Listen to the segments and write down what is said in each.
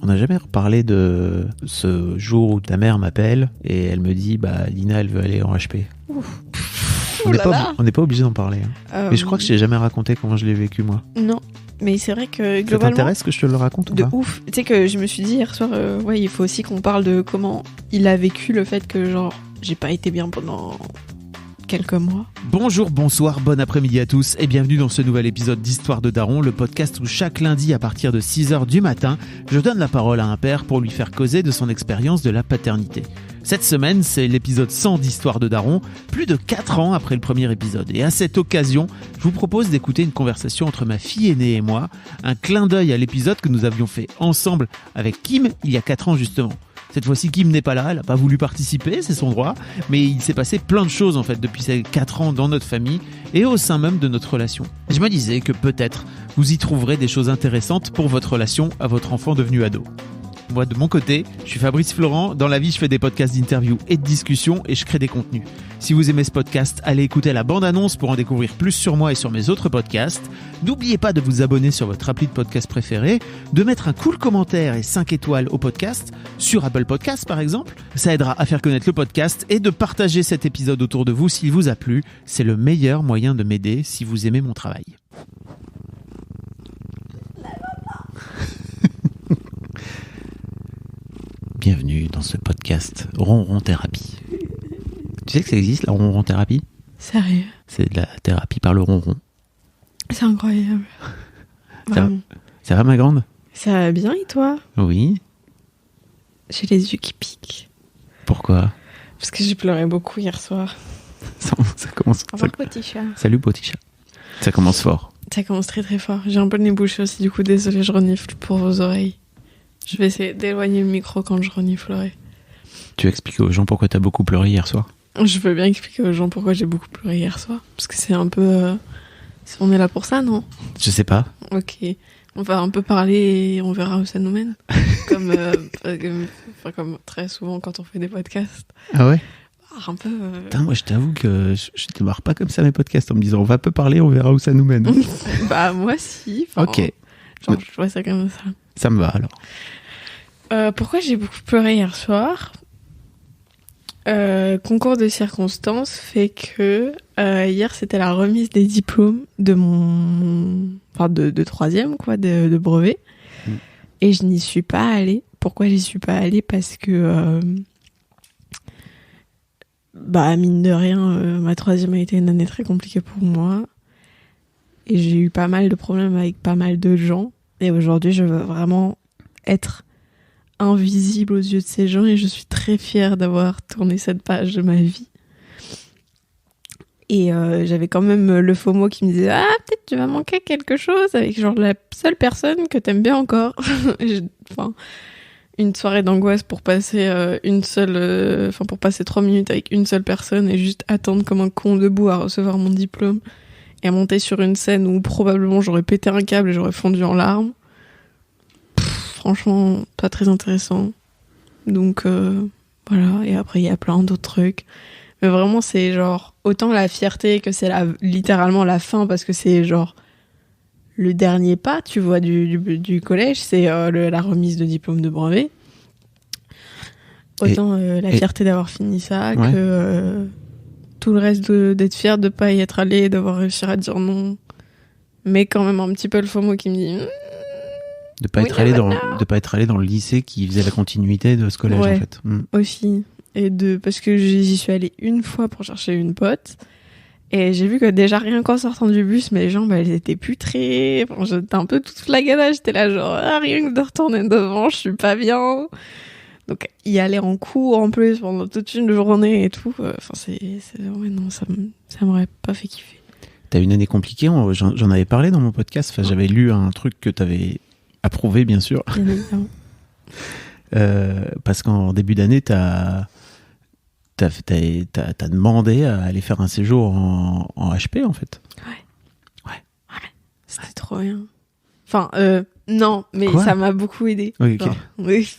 On n'a jamais reparlé de ce jour où ta mère m'appelle et elle me dit Lina elle veut aller en HP. Ouf. On n'est pas obligé d'en parler. Mais je crois que je t'ai jamais raconté comment je l'ai vécu moi. Non, mais c'est vrai que globalement... Ça t'intéresse que je te le raconte ou de pas? ouf. Tu sais que je me suis dit hier soir, il faut aussi qu'on parle de comment il a vécu le fait que genre j'ai pas été bien pendant quelques mois. Bonjour, bonsoir, bon après-midi à tous et bienvenue dans ce nouvel épisode d'Histoire de Daron, le podcast où chaque lundi à partir de 6h du matin, je donne la parole à un père pour lui faire causer de son expérience de la paternité. Cette semaine, c'est l'épisode 100 d'Histoire de Daron, plus de 4 ans après le premier épisode. Et à cette occasion, je vous propose d'écouter une conversation entre ma fille aînée et moi, un clin d'œil à l'épisode que nous avions fait ensemble avec Kim il y a 4 ans justement. Cette fois-ci, Kim n'est pas là, elle n'a pas voulu participer, c'est son droit, mais il s'est passé plein de choses en fait depuis ces 4 ans dans notre famille et au sein même de notre relation. Je me disais que peut-être vous y trouverez des choses intéressantes pour votre relation à votre enfant devenu ado. Moi, de mon côté, je suis Fabrice Florent. Dans la vie, je fais des podcasts d'interviews et de discussions et je crée des contenus. Si vous aimez ce podcast, allez écouter la bande-annonce pour en découvrir plus sur moi et sur mes autres podcasts. N'oubliez pas de vous abonner sur votre appli de podcast préféré, de mettre un cool commentaire et 5 étoiles au podcast, sur Apple Podcasts par exemple. Ça aidera à faire connaître le podcast et de partager cet épisode autour de vous s'il vous a plu. C'est le meilleur moyen de m'aider si vous aimez mon travail. Bienvenue dans ce podcast Ronron Thérapie. Tu sais que ça existe, la Ronron Thérapie? Sérieux? C'est de la thérapie par le ronron. C'est incroyable. Ça va ma grande? Ça va bien et toi? Oui. J'ai les yeux qui piquent. Pourquoi? Parce que j'ai pleuré beaucoup hier soir. Ça commence. Au revoir, petit chat. Salut petit chat. Ça commence fort. Ça commence très très fort. J'ai un peu le nez bouché aussi, du coup désolé, je renifle pour vos oreilles. Je vais essayer d'éloigner le micro quand je reniflerai. Tu expliques aux gens pourquoi t'as beaucoup pleuré hier soir? Je veux bien expliquer aux gens pourquoi j'ai beaucoup pleuré hier soir. Parce que c'est un peu... On est là pour ça, non? Je sais pas. Ok. On va un peu parler et on verra où ça nous mène. Comme très souvent quand on fait des podcasts. Ah ouais? Un peu... Putain, moi je t'avoue que je démarre pas comme ça mes podcasts en me disant on va peu parler, on verra où ça nous mène. Moi si. Ok. Genre, je vois ça comme ça. Ça me va alors. Pourquoi j'ai beaucoup pleuré hier soir? Concours de circonstances fait que hier c'était la remise des diplômes de de troisième quoi, de brevet. Et je n'y suis pas allée. Pourquoi j'y suis pas allée? Parce que mine de rien, ma troisième a été une année très compliquée pour moi. Et j'ai eu pas mal de problèmes avec pas mal de gens. Et aujourd'hui, je veux vraiment être invisible aux yeux de ces gens. Et je suis très fière d'avoir tourné cette page de ma vie. Et j'avais quand même le FOMO qui me disait « Ah, peut-être tu vas manquer quelque chose avec genre la seule personne que t'aimes bien encore. » Une soirée d'angoisse pour passer pour passer 3 minutes avec une seule personne et juste attendre comme un con debout à recevoir mon diplôme. Et à monter sur une scène où probablement j'aurais pété un câble et j'aurais fondu en larmes. Franchement, pas très intéressant. Donc voilà, et après il y a plein d'autres trucs. Mais vraiment c'est genre, autant la fierté que c'est littéralement la fin parce que c'est genre le dernier pas, tu vois, du collège, c'est la remise de diplôme de brevet. Autant la fierté d'avoir fini ça, ouais. Que... tout le reste d'être fière de pas y être allée, d'avoir réussi à dire non, mais quand même un petit peu le FOMO qui me dit de pas être allé dans le lycée qui faisait la continuité de ce collège, ouais, en fait. Aussi, et parce que j'y suis allée une fois pour chercher une pote et j'ai vu que déjà rien qu'en sortant du bus mes jambes elles étaient putrées, j'étais un peu toute flagada, j'étais là genre rien que de retourner devant je suis pas bien. Donc y aller en cours en plus pendant toute une journée et tout, ouais, non, ça m'aurait pas fait kiffer. T'as eu une année compliquée, j'en avais parlé dans mon podcast, j'avais lu un truc que t'avais approuvé bien sûr. Bien évidemment. Parce qu'en début d'année t'as demandé à aller faire un séjour en HP en fait. Ouais. C'était trop bien. Non, mais quoi? Ça m'a beaucoup aidé. Oui, ok. Oui,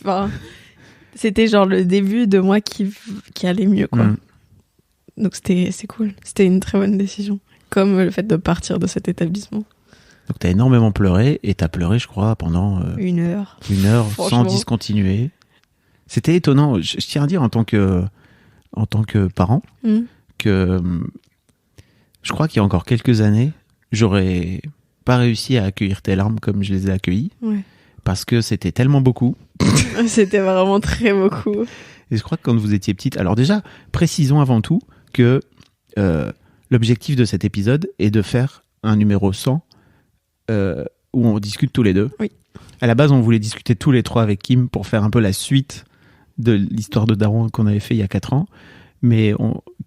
c'était genre le début de moi qui allait mieux, quoi. Donc c'est cool. C'était une très bonne décision. Comme le fait de partir de cet établissement. Donc t'as énormément pleuré, et t'as pleuré, je crois, pendant 1 heure. 1 heure sans Franchement. discontinuer. C'était étonnant. Je tiens à dire en tant que parent que je crois qu'il y a encore quelques années, j'aurais pas réussi à accueillir tes larmes comme je les ai accueillies. Ouais. Parce que c'était tellement beaucoup. C'était vraiment très beaucoup. Et je crois que quand vous étiez petite... Alors déjà, précisons avant tout que l'objectif de cet épisode est de faire un numéro 100 où on discute tous les deux. Oui. À la base, on voulait discuter tous les trois avec Kim pour faire un peu la suite de l'histoire de Daron qu'on avait fait il y a 4 ans. Mais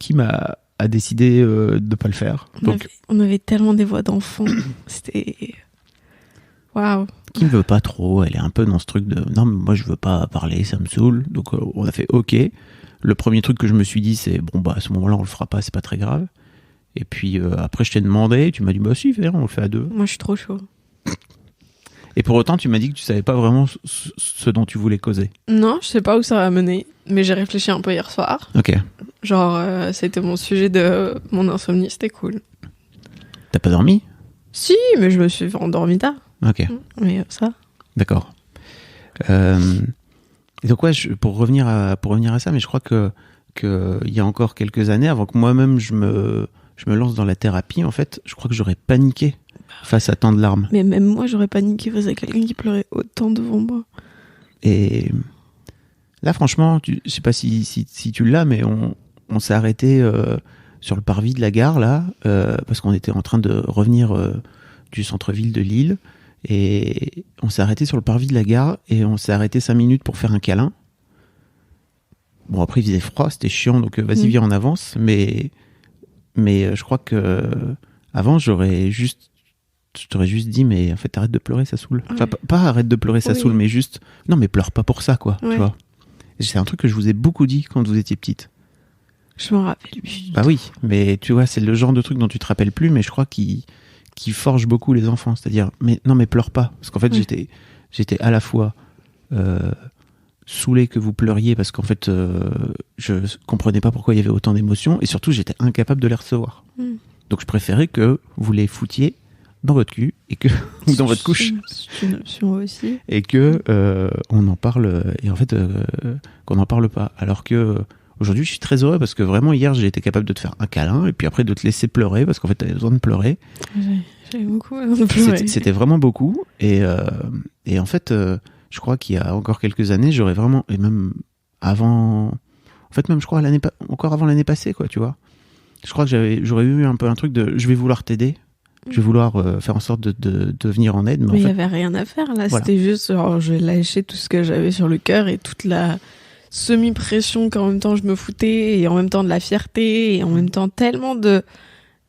Kim a décidé de ne pas le faire. On avait tellement des voix d'enfants. C'était... Waouh. Kim veut pas trop, elle est un peu dans ce truc de non mais moi je veux pas parler, ça me saoule. Donc on a fait ok. Le premier truc que je me suis dit c'est bon bah à ce moment-là on le fera pas, c'est pas très grave. Et puis après je t'ai demandé, tu m'as dit bah si viens, on le fait à 2. Moi je suis trop chaud. Et pour autant tu m'as dit que tu savais pas vraiment ce dont tu voulais causer. Non, je sais pas où ça va mener, mais j'ai réfléchi un peu hier soir. Ok. Genre c'était mon sujet de mon insomnie, c'était cool. T'as pas dormi? Si, mais je me suis endormie tard. Ok. Mais ça. D'accord. Et donc ouais, pour revenir à ça, mais je crois que il y a encore quelques années, avant que moi-même je me lance dans la thérapie, en fait, je crois que j'aurais paniqué face à tant de larmes. Mais même moi, j'aurais paniqué face à quelqu'un qui pleurait autant devant moi. Et là, franchement, je sais pas si tu l'as, mais on s'est arrêté sur le parvis de la gare là, parce qu'on était en train de revenir du centre-ville de Lille. Et on s'est arrêté sur le parvis de la gare et on s'est arrêté 5 minutes pour faire un câlin. Bon, après il faisait froid, c'était chiant, donc vas-y viens en avance. Mais je crois que avant je t'aurais juste dit mais en fait arrête de pleurer, ça saoule. Ouais. Enfin pas arrête de pleurer, ça saoule, mais juste non mais pleure pas pour ça quoi. Ouais. Tu vois. Et c'est un truc que je vous ai beaucoup dit quand vous étiez petite. Je m'en rappelle. Bah oui, mais tu vois c'est le genre de truc dont tu te rappelles plus, mais je crois qui forge beaucoup les enfants, c'est-à-dire mais pleure pas, parce qu'en fait j'étais à la fois saoulé que vous pleuriez parce qu'en fait je comprenais pas pourquoi il y avait autant d'émotions et surtout j'étais incapable de les recevoir. Donc je préférais que vous les foutiez dans votre cul et que ou dans votre couche. C'est une option aussi. Et que on en parle et en fait qu'on n'en parle pas, alors que aujourd'hui, je suis très heureux parce que vraiment, hier, j'ai été capable de te faire un câlin et puis après de te laisser pleurer parce qu'en fait, t'avais besoin de pleurer. J'avais beaucoup besoin de pleurer. C'était vraiment beaucoup. Et en fait, je crois qu'il y a encore quelques années, j'aurais vraiment... Et même avant... En fait, même, je crois, encore avant l'année passée, quoi, tu vois. Je crois que j'aurais eu un peu un truc de... Je vais vouloir t'aider. Je vais vouloir faire en sorte de venir en aide. Mais il n'y avait rien à faire, là. Voilà. C'était juste, genre, je lâchais tout ce que j'avais sur le cœur et toute la... semi-pression qu'en même temps je me foutais et en même temps de la fierté et en même temps tellement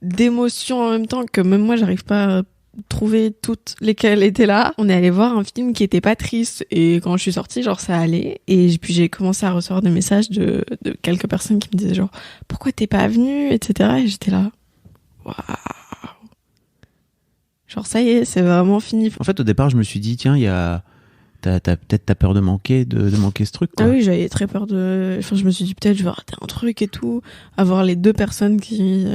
d'émotions en même temps que même moi j'arrive pas à trouver toutes lesquelles étaient là. On est allé voir un film qui était pas triste et quand je suis sortie genre ça allait et puis j'ai commencé à recevoir des messages de quelques personnes qui me disaient genre pourquoi t'es pas venue etc. et j'étais là waouh, genre ça y est c'est vraiment fini. En fait au départ je me suis dit tiens il y a t'as peur de manquer ce truc quoi. Ah oui, j'avais très peur enfin je me suis dit peut-être je vais rater un truc et tout, avoir les 2 personnes qui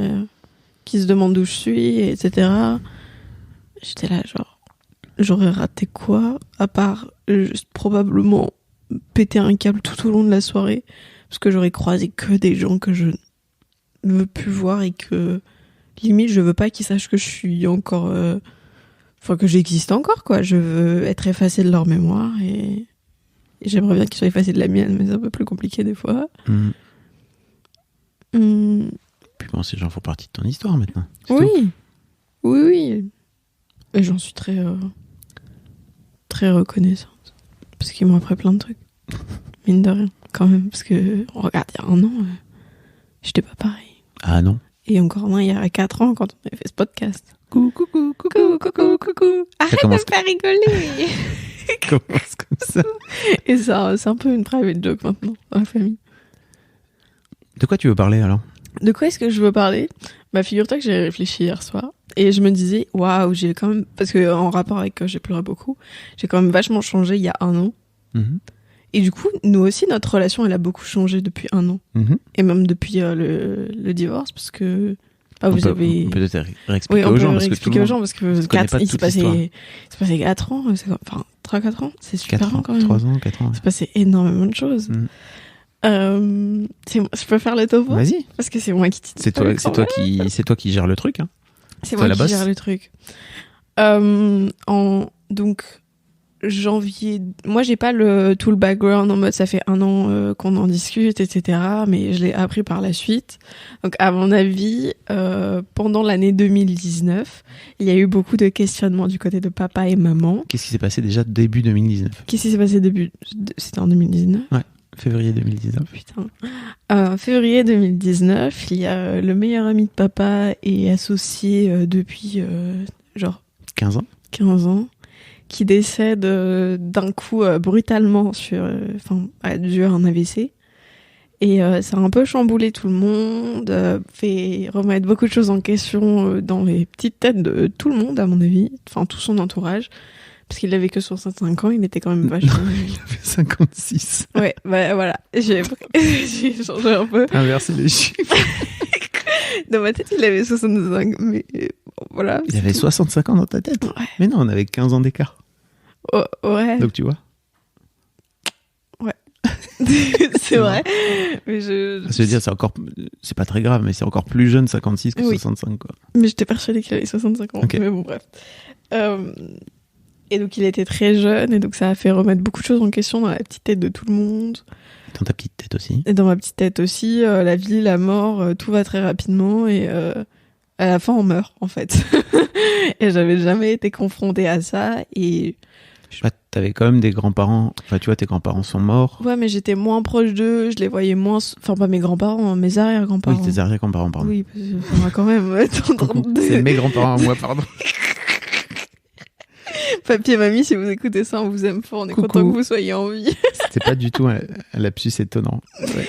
se demandent où je suis etc. J'étais là genre j'aurais raté quoi à part juste probablement péter un câble tout au long de la soirée parce que j'aurais croisé que des gens que je ne veux plus voir et que limite je veux pas qu'ils sachent que je suis encore enfin que j'existe encore quoi, je veux être effacée de leur mémoire et j'aimerais bien qu'ils soient effacés de la mienne mais c'est un peu plus compliqué des fois. Puis bon ces gens font partie de ton histoire maintenant. Oui. Oui et j'en suis très très reconnaissante parce qu'ils m'ont appris plein de trucs mine de rien quand même parce que regarde il y a 1 an j'étais pas pareil. Ah non. Et encore moins il y a 4 ans quand on avait fait ce podcast. Coucou. Arrête de me faire rigoler. Commence comme ça. Et ça, c'est un peu une private joke maintenant dans la famille. De quoi tu veux parler alors ? De quoi est-ce que je veux parler ? Bah figure-toi que j'ai réfléchi hier soir et je me disais waouh j'ai quand même parce que en rapport avec j'ai pleuré beaucoup, j'ai quand même vachement changé il y a 1 an. Et du coup nous aussi notre relation elle a beaucoup changé depuis 1 an et même depuis le divorce parce que Ah, on peut peut-être réexpliquer Oui, on aux peut gens parce que réexpliquer aux gens parce que il se passait 4 ans, enfin 3-4 ans, c'est super long quand même. 3 ans, 4 ans. Il se passait énormément de choses. Je peux faire le topo? Vas-y. Parce que c'est moi qui c'est toi qui gère le truc. Hein. C'est moi qui gère le truc. Donc, janvier... Moi, j'ai pas tout le background en mode ça fait 1 an qu'on en discute, etc. Mais je l'ai appris par la suite. Donc, à mon avis, pendant l'année 2019, il y a eu beaucoup de questionnements du côté de papa et maman. Qu'est-ce qui s'est passé déjà début 2019? Qu'est-ce qui s'est passé début... C'était en 2019? Ouais. Février 2019. Putain. Février 2019, il y a le meilleur ami de papa et associé depuis genre 15 ans, qui décède d'un coup brutalement dû à un AVC. Et ça a un peu chamboulé tout le monde, fait remettre beaucoup de choses en question dans les petites têtes de tout le monde, à mon avis, enfin tout son entourage. Parce qu'il avait que 65 ans, il était quand même vachement... Non, il avait 56. Ouais, bah voilà, j'ai changé un peu. Inverser les chiffres. Dans ma tête, il avait 65, mais voilà. Il avait 65 ans dans ta tête? Ouais. Mais non, on avait 15 ans d'écart. Oh, ouais. Donc tu vois. Ouais. C'est vrai. Mais je veux dire, c'est pas très grave, mais c'est encore plus jeune 56 que 65, quoi. Mais j'étais persuadée qu'il avait 65 ans. Okay. Mais bon, bref. Et donc, il était très jeune, et donc ça a fait remettre beaucoup de choses en question dans la petite tête de tout le monde. Dans ta petite tête aussi. Et dans ma petite tête aussi, la vie, la mort, tout va très rapidement, et à la fin, on meurt, en fait. Et j'avais jamais été confrontée à ça, et... T'avais quand même des grands-parents, enfin tu vois, tes grands-parents sont morts. Ouais, mais j'étais moins proche d'eux, je les voyais moins, enfin pas mes grands-parents, mes arrière-grands-parents. Oui, tes arrière-grands-parents, pardon. Oui, parce que ça va quand même... C'est mes grands-parents à moi, pardon. Papy et mamie, si vous écoutez ça, on vous aime fort, on est content que vous soyez en vie. C'était pas du tout un lapsus étonnant. Ouais.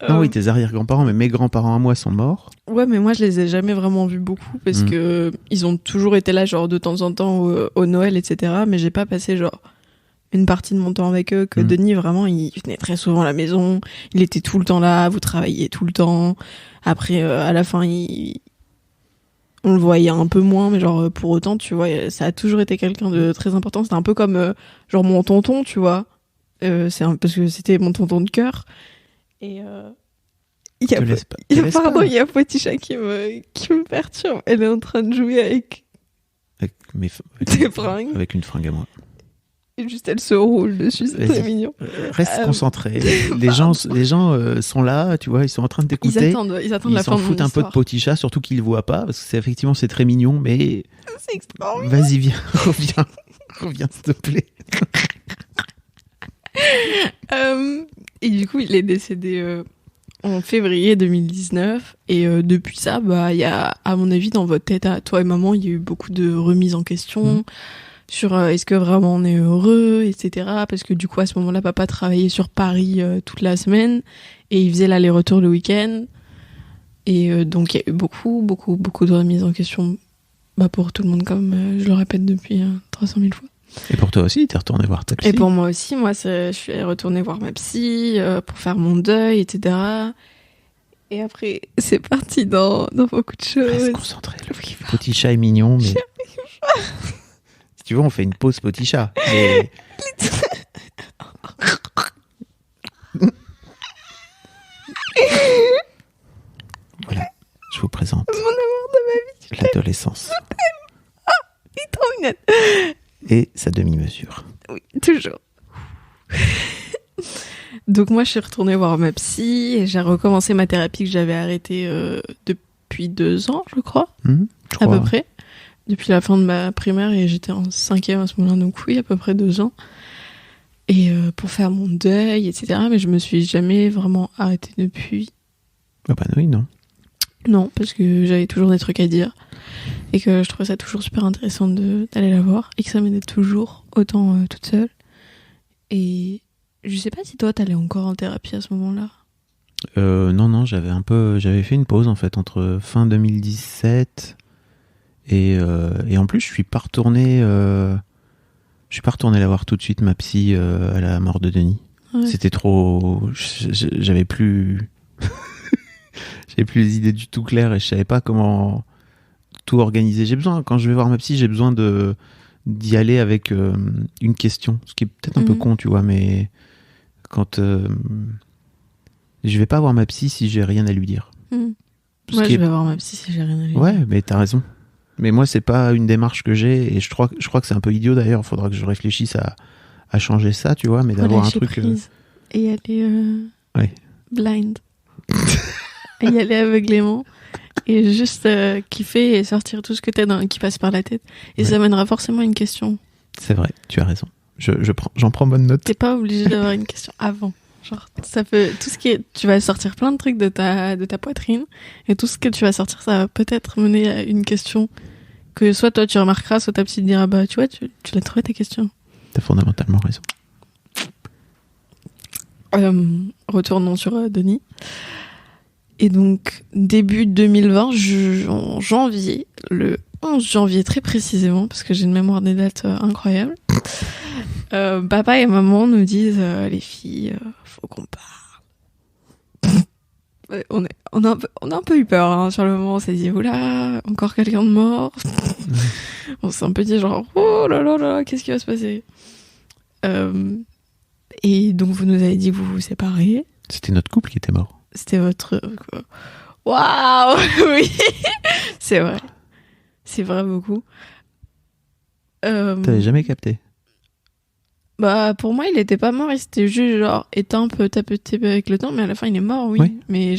Non, oui, tes arrière-grands-parents, mais mes grands-parents à moi sont morts. Ouais, mais moi, je les ai jamais vraiment vus beaucoup parce que ils ont toujours été là, genre, de temps en temps au Noël, etc. Mais j'ai pas passé, genre, une partie de mon temps avec eux. Que Denis, vraiment, il venait très souvent à la maison. Il était tout le temps là, vous travailliez tout le temps. Après, à la fin, on le voyait un peu moins, mais genre, pour autant, tu vois, ça a toujours été quelqu'un de très important. C'était un peu comme, genre, mon tonton, tu vois. Parce que c'était mon tonton de cœur. Et il y a Poticha qui me perturbe. Elle est en train de jouer avec tes fringues. Avec une fringue à moi. Et juste elle se roule dessus, c'est très mignon. Reste concentré. Les gens sont là, tu vois, ils sont en train de t'écouter. Ils attendent la fin de mon histoire. Ils s'en foutent un peu de Poticha, surtout qu'ils le voient pas, parce que effectivement c'est très mignon, mais c'est extraordinaire. Vas-y, viens, reviens s'il te plaît. Et du coup, il est décédé en février 2019. Et depuis ça, bah, il y a, à mon avis, dans votre tête, à toi et maman, il y a eu beaucoup de remises en question sur est-ce que vraiment on est heureux, etc. Parce que du coup, à ce moment-là, papa travaillait sur Paris toute la semaine et il faisait l'aller-retour le week-end. Et donc, il y a eu beaucoup de remises en question pour tout le monde, comme je le répète depuis 300 000 fois. Et pour toi aussi, t'es retourné voir ta psy? Et pour moi aussi, je suis retournée voir ma psy pour faire mon deuil, etc. Et après, c'est parti dans beaucoup de choses. Reste concentré. Le petit chat est mignon, mais... Si tu veux, on fait une pause petit chat. Mais... Voilà, je vous présente mon amour de ma vie. L'adolescence. Il est trop mignon. Et sa demi-mesure. Oui, toujours. Donc moi, je suis retournée voir ma psy et j'ai recommencé ma thérapie que j'avais arrêtée depuis 2 ans, je crois, à peu près. Depuis la fin de ma primaire et j'étais en 5e à ce moment-là, donc oui, à peu près 2 ans. Et pour faire mon deuil, etc. Mais je me suis jamais vraiment arrêtée depuis. Ah bah oui, non. Non, parce que j'avais toujours des trucs à dire. Et que je trouvais ça toujours super intéressant d'aller la voir. Et que ça m'aidait toujours, autant toute seule. Et je sais pas si toi, t'allais encore en thérapie à ce moment-là. Non, j'avais fait une pause, en fait, entre fin 2017 et en plus, je suis pas retourné la voir tout de suite, ma psy, à la mort de Denis. Ouais. C'était trop... J'avais plus... J'avais plus les idées du tout claires et je savais pas comment tout organiser. Quand je vais voir ma psy, j'ai besoin d'y aller avec une question, ce qui est peut-être un peu con, tu vois, mais quand je vais pas voir ma psy si j'ai rien à lui dire. Moi, je vais voir ma psy si j'ai rien à lui dire. Ouais, mais t'as raison. Mais moi, c'est pas une démarche que j'ai et je crois que c'est un peu idiot d'ailleurs. Il faudra que je réfléchisse à changer ça, tu vois, mais d'avoir un truc. Et aller blind. Et y aller aveuglément. Et juste kiffer et sortir tout ce que qui passe par la tête. Et ça mènera forcément à une question. C'est vrai, tu as raison. J'en prends bonne note. T'es pas obligé d'avoir une question avant. Genre, ça peut, tout ce qui est, tu vas sortir plein de trucs de ta poitrine, et tout ce que tu vas sortir, ça va peut-être mener à une question que soit toi tu remarqueras, soit ta psy te dira, bah, tu vois, tu l'as trouvé ta question. T'as fondamentalement raison. Retournons sur Denis. Et donc, début 2020, en janvier, le 11 janvier très précisément, parce que j'ai une mémoire des dates incroyable, papa et maman nous disent les filles, faut qu'on parle. On a un peu eu peur hein, sur le moment, on s'est dit oula, encore quelqu'un de mort. On s'est un peu dit genre oh là là là, qu'est-ce qui va se passer. Et donc vous nous avez dit que vous vous séparez. C'était notre couple qui était mort. C'était votre waouh. Oui, c'est vrai beaucoup. T'avais jamais capté? Bah, pour moi, il était pas mort, il s'était juste, genre, éteint petit à petit avec le temps, mais à la fin, il est mort, oui. Mais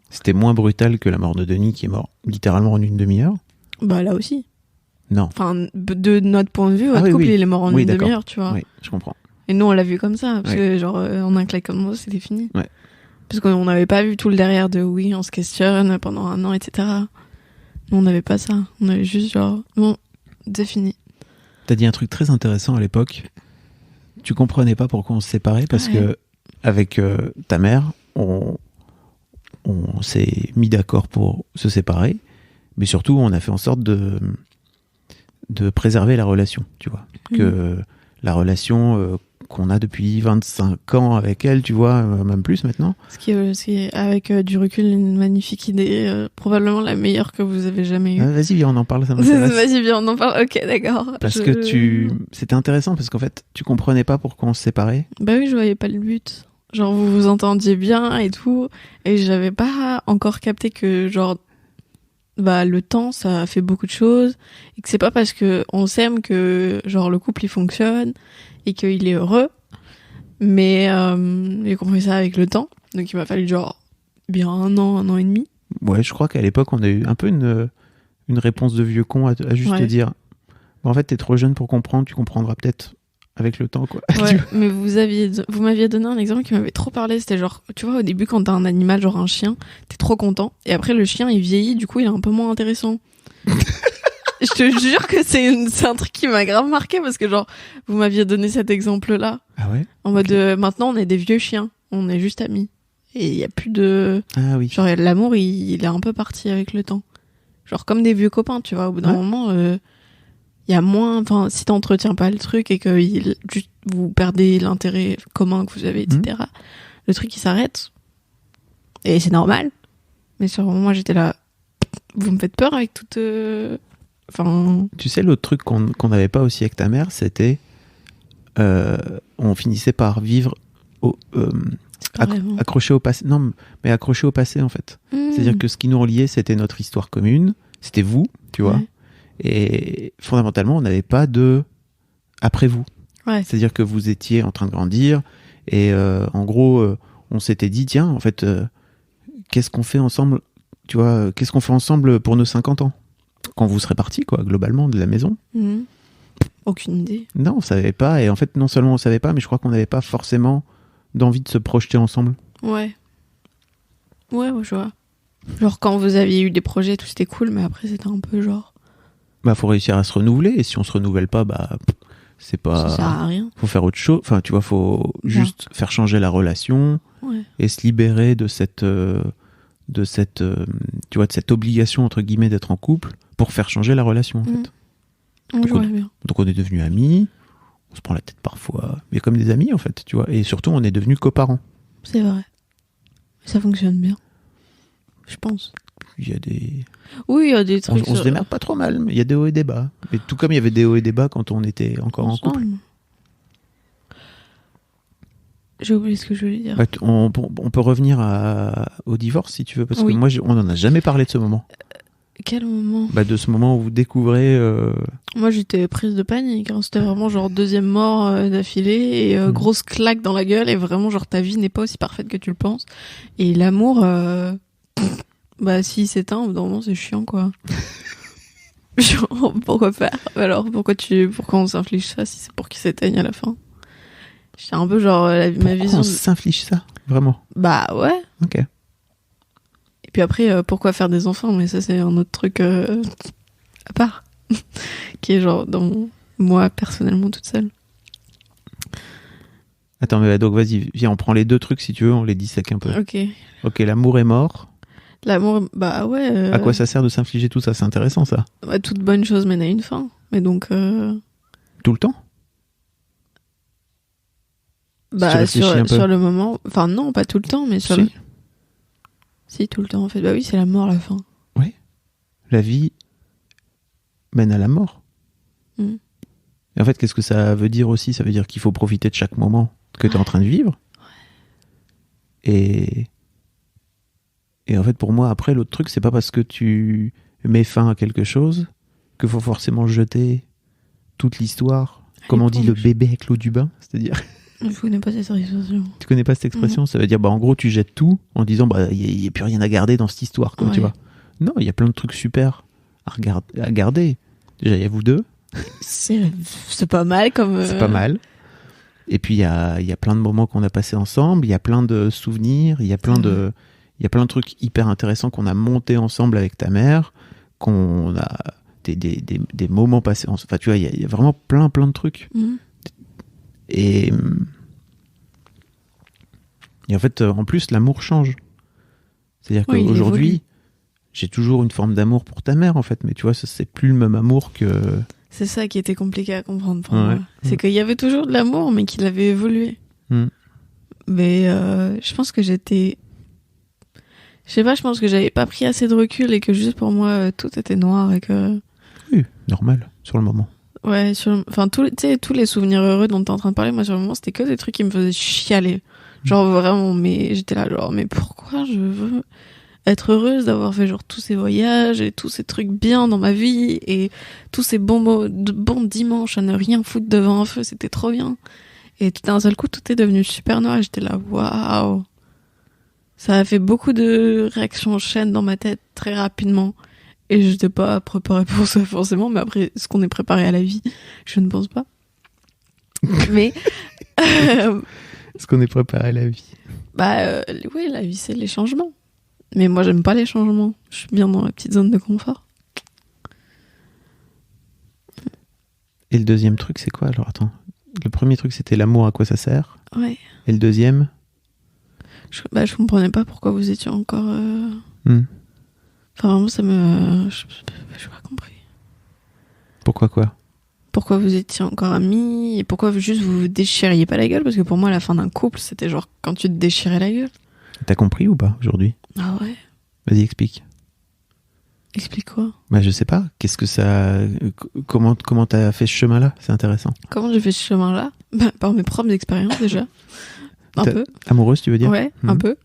C'était moins brutal que la mort de Denis, qui est mort littéralement en une demi-heure? Bah, là aussi. Non. Enfin, de notre point de vue, votre couple, il est mort en une demi-heure, tu vois. Oui, je comprends. Et nous, on l'a vu comme ça, parce que, genre, en un claquement de doigts, c'était fini. Ouais. Parce qu'on n'avait pas vu tout le derrière de oui, on se questionne pendant 1 an, etc. Nous, on n'avait pas ça. On avait juste, genre, bon, c'est fini. T'as dit un truc très intéressant à l'époque. Tu comprenais pas pourquoi on se séparait parce que avec ta mère, on s'est mis d'accord pour se séparer, mais surtout on a fait en sorte de préserver la relation, tu vois, que la relation qu'on a depuis 25 ans avec elle, tu vois, même plus maintenant. Ce qui est avec du recul une magnifique idée, probablement la meilleure que vous avez jamais eue. Vas-y, viens, on en parle, ça m'intéresse. Vas-y, viens, on en parle. Ok, d'accord. Parce que c'était intéressant parce qu'en fait, tu comprenais pas pourquoi on se séparait. Bah oui, je voyais pas le but. Genre, vous vous entendiez bien et tout, et j'avais pas encore capté que, genre, bah, le temps, ça fait beaucoup de choses, et que c'est pas parce que on s'aime que, genre, le couple, il fonctionne, et qu'il est heureux. Mais j'ai compris ça avec le temps. Donc il m'a fallu genre bien 1 an et demi. Ouais, je crois qu'à l'époque, on a eu un peu une réponse de vieux con à juste te dire bon, en fait, t'es trop jeune pour comprendre, tu comprendras peut-être avec le temps, quoi. Ouais, mais vous m'aviez donné un exemple qui m'avait trop parlé. C'était genre, tu vois, au début, quand t'as un animal, genre un chien, t'es trop content. Et après, le chien, il vieillit, du coup, il est un peu moins intéressant. Je te jure que c'est un truc qui m'a grave marqué parce que genre vous m'aviez donné cet exemple-là. Ah ouais. En mode maintenant on est des vieux chiens, on est juste amis et il y a plus de genre l'amour il est un peu parti avec le temps. Genre comme des vieux copains, tu vois, au bout d'un moment il y a moins, enfin si t'entretiens pas le truc et que juste vous perdez l'intérêt commun que vous avez, etc. Le truc il s'arrête et c'est normal. Mais sur le moment moi j'étais là, vous me faites peur avec toute Tu sais, l'autre truc qu'on n'avait pas aussi avec ta mère, c'était on finissait par vivre accroché au passé. Non, mais accroché au passé, en fait. C'est-à-dire que ce qui nous reliait, c'était notre histoire commune, c'était vous, tu vois. Et fondamentalement, on n'avait pas de après vous. Ouais. C'est-à-dire que vous étiez en train de grandir et en gros, on s'était dit, tiens, en fait, qu'est-ce qu'on fait ensemble, tu vois, qu'est-ce qu'on fait ensemble pour nos 50 ans quand vous serez partis, quoi, globalement, de la maison. Aucune idée. Non, on savait pas. Et en fait, non seulement on savait pas, mais je crois qu'on n'avait pas forcément d'envie de se projeter ensemble. Ouais, je vois. Genre, quand vous aviez eu des projets, tout c'était cool, mais après, c'était un peu genre... Bah, faut réussir à se renouveler. Et si on se renouvelle pas, bah, c'est pas... Ça sert à rien. Faut faire autre chose. Enfin, tu vois, faut juste faire changer la relation et se libérer de cette tu vois, de cette obligation, entre guillemets, d'être en couple pour faire changer la relation, en fait. Donc on est devenus amis, on se prend la tête parfois, mais comme des amis, en fait, tu vois. Et surtout, on est devenus coparents. C'est vrai. Ça fonctionne bien. je pense. Il y a des... Oui, il y a des trucs... On se démerde pas trop mal, mais il y a des hauts et des bas. Mais tout comme il y avait des hauts et des bas quand on était encore en couple. J'ai oublié ce que je voulais dire. Ouais, on peut revenir au divorce si tu veux, parce que moi, on n'en a jamais parlé de ce moment. Quel moment? De ce moment où vous découvrez... Moi, j'étais prise de panique. Hein. C'était vraiment genre deuxième mort d'affilée et grosse claque dans la gueule et vraiment genre ta vie n'est pas aussi parfaite que tu le penses. Et l'amour, s'il s'éteint, au bout d'un moment, c'est chiant, quoi. Genre, pourquoi faire? Alors, pourquoi on s'inflige ça si c'est pour qu'il s'éteigne à la fin? J'étais un peu genre ma vision. On s'inflige ça, vraiment? Bah ouais. Ok. Et puis après, pourquoi faire des enfants? Mais ça, c'est un autre truc à part. Qui est genre dans moi, personnellement, toute seule. Attends, mais donc vas-y, viens, on prend les deux trucs si tu veux, on les dissèque un peu. Ok, l'amour est mort. L'amour, bah ouais. À quoi ça sert de s'infliger tout ça? C'est intéressant, ça. Bah, toute bonne chose mène à une fin. Mais donc... Tout le temps? Bah, sur le moment... Enfin, non, pas tout le temps, mais sur si. Si, tout le temps, en fait. Bah oui, c'est la mort, la fin. Oui. La vie mène à la mort. Et en fait, qu'est-ce que ça veut dire aussi? Ça veut dire qu'il faut profiter de chaque moment que tu es en train de vivre. Et en fait, pour moi, après, l'autre truc, c'est pas parce que tu mets fin à quelque chose qu'il faut forcément jeter toute l'histoire. Comme on dit, le bébé avec l'eau du bain, c'est-à-dire... Je connais pas cette expression. Tu connais pas cette expression? Ça veut dire, en gros, tu jettes tout en disant, il n'y a plus rien à garder dans cette histoire, quoi, tu vois. Non, il y a plein de trucs super à garder. Déjà, il y a vous deux. C'est pas mal comme... C'est pas mal. Et puis, il y a plein de moments qu'on a passés ensemble, il y a plein de souvenirs, il y a plein de trucs hyper intéressants qu'on a montés ensemble avec ta mère, qu'on a des moments passés ensemble. Enfin, tu vois, il y a vraiment plein de trucs. Et en fait, en plus, l'amour change. C'est-à-dire qu'aujourd'hui, j'ai toujours une forme d'amour pour ta mère, en fait. Mais tu vois, c'est plus le même amour que... C'est ça qui était compliqué à comprendre pour moi. C'est qu'il y avait toujours de l'amour, mais qu'il avait évolué. Mais je pense que j'étais... Je sais pas, je pense que j'avais pas pris assez de recul et que juste pour moi, tout était noir et que... Oui, normal, sur le moment. Ouais, enfin, tous les souvenirs heureux dont t'es en train de parler, moi, sur le moment, c'était que des trucs qui me faisaient chialer. Genre, vraiment, mais j'étais là, genre, mais pourquoi je veux être heureuse d'avoir fait, genre, tous ces voyages et tous ces trucs bien dans ma vie et tous ces bons dimanches à ne rien foutre devant un feu, c'était trop bien. Et tout d'un seul coup, tout est devenu super noir et j'étais là, waouh. Ça a fait beaucoup de réactions en chaîne dans ma tête très rapidement. Et je n'étais pas préparée pour ça forcément, mais après, est-ce qu'on est préparé à la vie? Je ne pense pas. Mais... Est-ce qu'on est préparé à la vie? Oui, la vie, c'est les changements. Mais moi, j'aime pas les changements. Je suis bien dans ma petite zone de confort. Et le deuxième truc, c'est quoi? Alors, attends. Le premier truc, c'était l'amour, à quoi ça sert? Ouais. Et le deuxième? Je comprenais pas pourquoi vous étiez encore... Enfin, vraiment, ça me... Je pas compris. Pourquoi quoi? Pourquoi vous étiez encore amis? Et pourquoi juste vous vous déchiriez pas la gueule? Parce que pour moi, la fin d'un couple, c'était genre quand tu te déchirais la gueule. T'as compris ou pas, aujourd'hui? Ah ouais? Vas-y, explique. Explique quoi? Je sais pas. Qu'est-ce que ça... Comment t'as fait ce chemin-là? C'est intéressant. Comment j'ai fait ce chemin-là? Par mes propres expériences, déjà. Un peu. Amoureuse, tu veux dire? Ouais, un peu.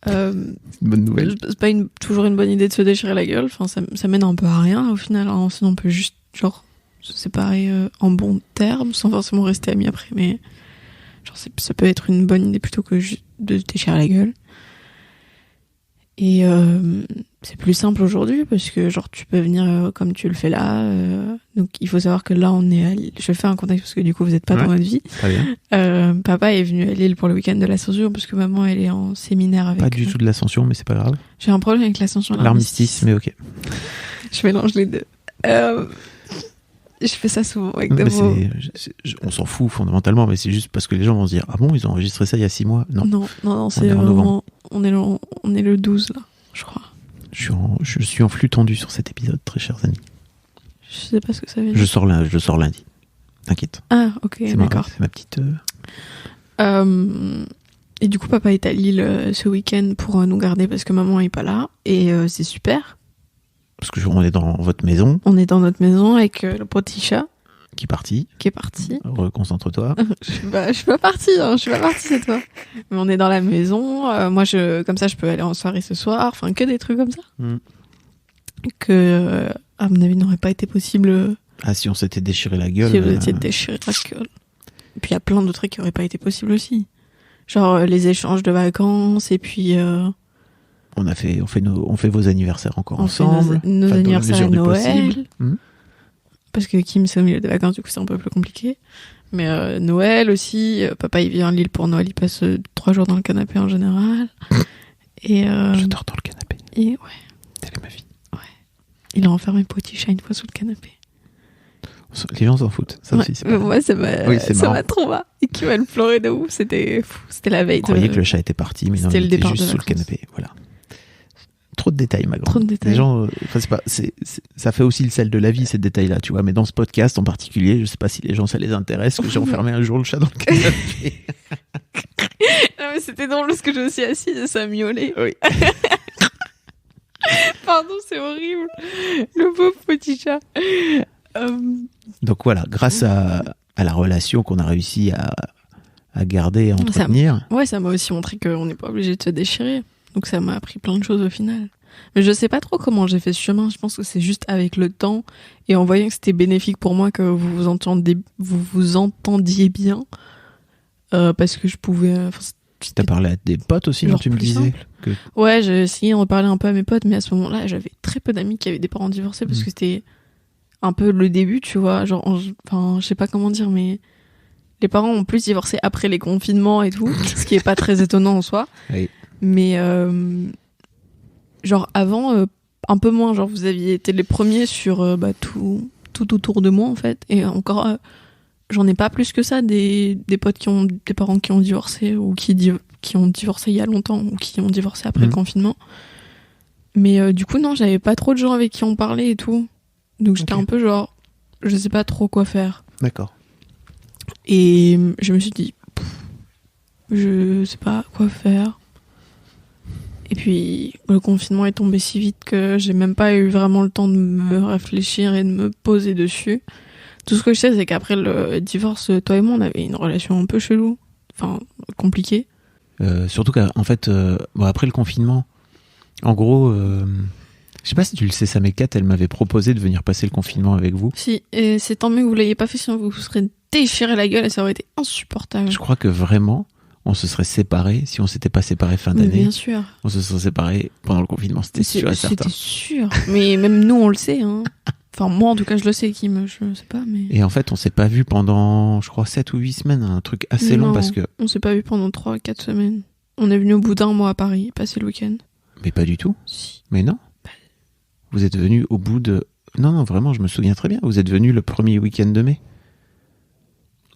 Bonne nouvelle. C'est pas toujours une bonne idée de se déchirer la gueule. Enfin, ça mène un peu à rien au final. Hein. Sinon, on peut juste genre se séparer en bons termes sans forcément rester amis après. Mais genre, ça peut être une bonne idée plutôt que juste de se déchirer la gueule. Et c'est plus simple aujourd'hui parce que genre tu peux venir comme tu le fais là. Donc il faut savoir que là on est à Lille. Je fais un contexte parce que du coup vous êtes pas dans votre vie. Très bien. Papa est venu à Lille pour le week-end de l'Ascension parce que maman elle est en séminaire avec... Pas du tout de l'Ascension, mais c'est pas grave. J'ai un problème avec l'Ascension. L'armistice, mais ok. Je mélange les deux. Je fais ça souvent avec des mots. On s'en fout fondamentalement, mais c'est juste parce que les gens vont se dire ah bon, ils ont enregistré ça il y a 6 mois. Non, c'est vraiment... On est le 12 là, je crois. Je suis en flux tendu sur cet épisode, très chers amis. Je sais pas ce que ça veut dire. Je sors lundi. T'inquiète. Ah, ok, d'accord. C'est ma petite... Et du coup, papa est à Lille ce week-end pour nous garder parce que maman est pas là. Et c'est super. Parce que on est dans votre maison. On est dans notre maison avec le petit chat. Qui est parti. Reconcentre-toi. Je suis pas partie, hein. Je suis pas partie cette fois. Mais on est dans la maison. Moi, comme ça, je peux aller en soirée ce soir. Enfin, que des trucs comme ça. Que, à mon avis, n'aurait pas été possible. Ah, si on s'était déchiré la gueule. Si vous étiez déchiré la gueule. Et puis, il y a plein de trucs qui auraient pas été possibles aussi. Genre, les échanges de vacances, et puis, on fait vos anniversaires encore ensemble. Nos anniversaires à Noël. Parce que Kim, c'est au milieu des vacances, du coup, c'est un peu plus compliqué. Mais Noël aussi. Papa, il vient à Lille pour Noël. Il passe 3 jours dans le canapé en général. Et je dors dans le canapé. Et ouais. Telle est ma vie. Ouais. Il a enfermé Petit Chat une fois sous le canapé. Les gens s'en foutent. Ça aussi, c'est pas moi, ça m'a trop marre. Et Kim, elle pleurait de ouf. C'était fou. C'était la veille. Vous croyez que le chat était parti, mais non, il était juste sous le canapé. Voilà. Trop de détails, ma grande. Trop de détails. Les gens, ça fait aussi le sel de la vie, ces détails-là, tu vois. Mais dans ce podcast en particulier, je sais pas si les gens, ça les intéresse, que j'ai enfermé un jour le chat dans le canapé. Non, mais c'était drôle parce que je me suis assise et ça miaulait. Oui. Pardon, c'est horrible. Le pauvre petit chat. Donc voilà, grâce à la relation qu'on a réussi à garder et à entretenir. Ça m'a aussi montré qu'on n'est pas obligé de se déchirer. Donc ça m'a appris plein de choses au final. Mais je sais pas trop comment j'ai fait ce chemin. Je pense que c'est juste avec le temps et en voyant que c'était bénéfique pour moi que vous vous entendiez bien. Parce que je pouvais... T'as parlé à des potes aussi, non, tu me disais que... Ouais, j'ai essayé de reparler un peu à mes potes, mais à ce moment-là, j'avais très peu d'amis qui avaient des parents divorcés parce que c'était un peu le début, tu vois. Genre, enfin, je sais pas comment dire, mais les parents ont plus divorcé après les confinements et tout, ce qui est pas très étonnant en soi. Oui. Mais genre avant, un peu moins. Genre vous aviez été les premiers sur tout autour de moi en fait. Et encore, j'en ai pas plus que ça des potes qui ont des parents qui ont divorcé ou qui ont divorcé il y a longtemps ou qui ont divorcé après le confinement. Mais du coup non, j'avais pas trop de gens avec qui on parlait et tout. Donc j'étais un peu genre, je sais pas trop quoi faire. D'accord. Et je me suis dit, je sais pas quoi faire. Et puis, le confinement est tombé si vite que j'ai même pas eu vraiment le temps de me réfléchir et de me poser dessus. Tout ce que je sais, c'est qu'après le divorce, toi et moi, on avait une relation un peu chelou. Enfin, compliquée. Surtout qu'en fait, après le confinement, en gros, je sais pas si tu le sais, Sam et Kat, elle m'avait proposé de venir passer le confinement avec vous. Si, et c'est tant mieux que vous l'ayez pas fait, sinon vous vous serez déchiré la gueule et ça aurait été insupportable. Je crois que vraiment... on se serait séparés si on s'était pas séparés fin d'année. Mais bien sûr. On se serait séparés pendant le confinement, c'était sûr et certain. C'était sûr. Mais même nous, on le sait. Hein. Enfin, moi, en tout cas, je le sais, Kim. Je sais pas, mais... Et en fait, on s'est pas vu pendant, je crois, 7 ou 8 semaines. Un truc assez long parce que... on s'est pas vu pendant 3-4 semaines. On est venu au bout d'un mois à Paris, passer le week-end. Mais pas du tout. Si. Mais non. Vous êtes venu au bout de... Non, vraiment, je me souviens très bien. Vous êtes venu le premier week-end de mai.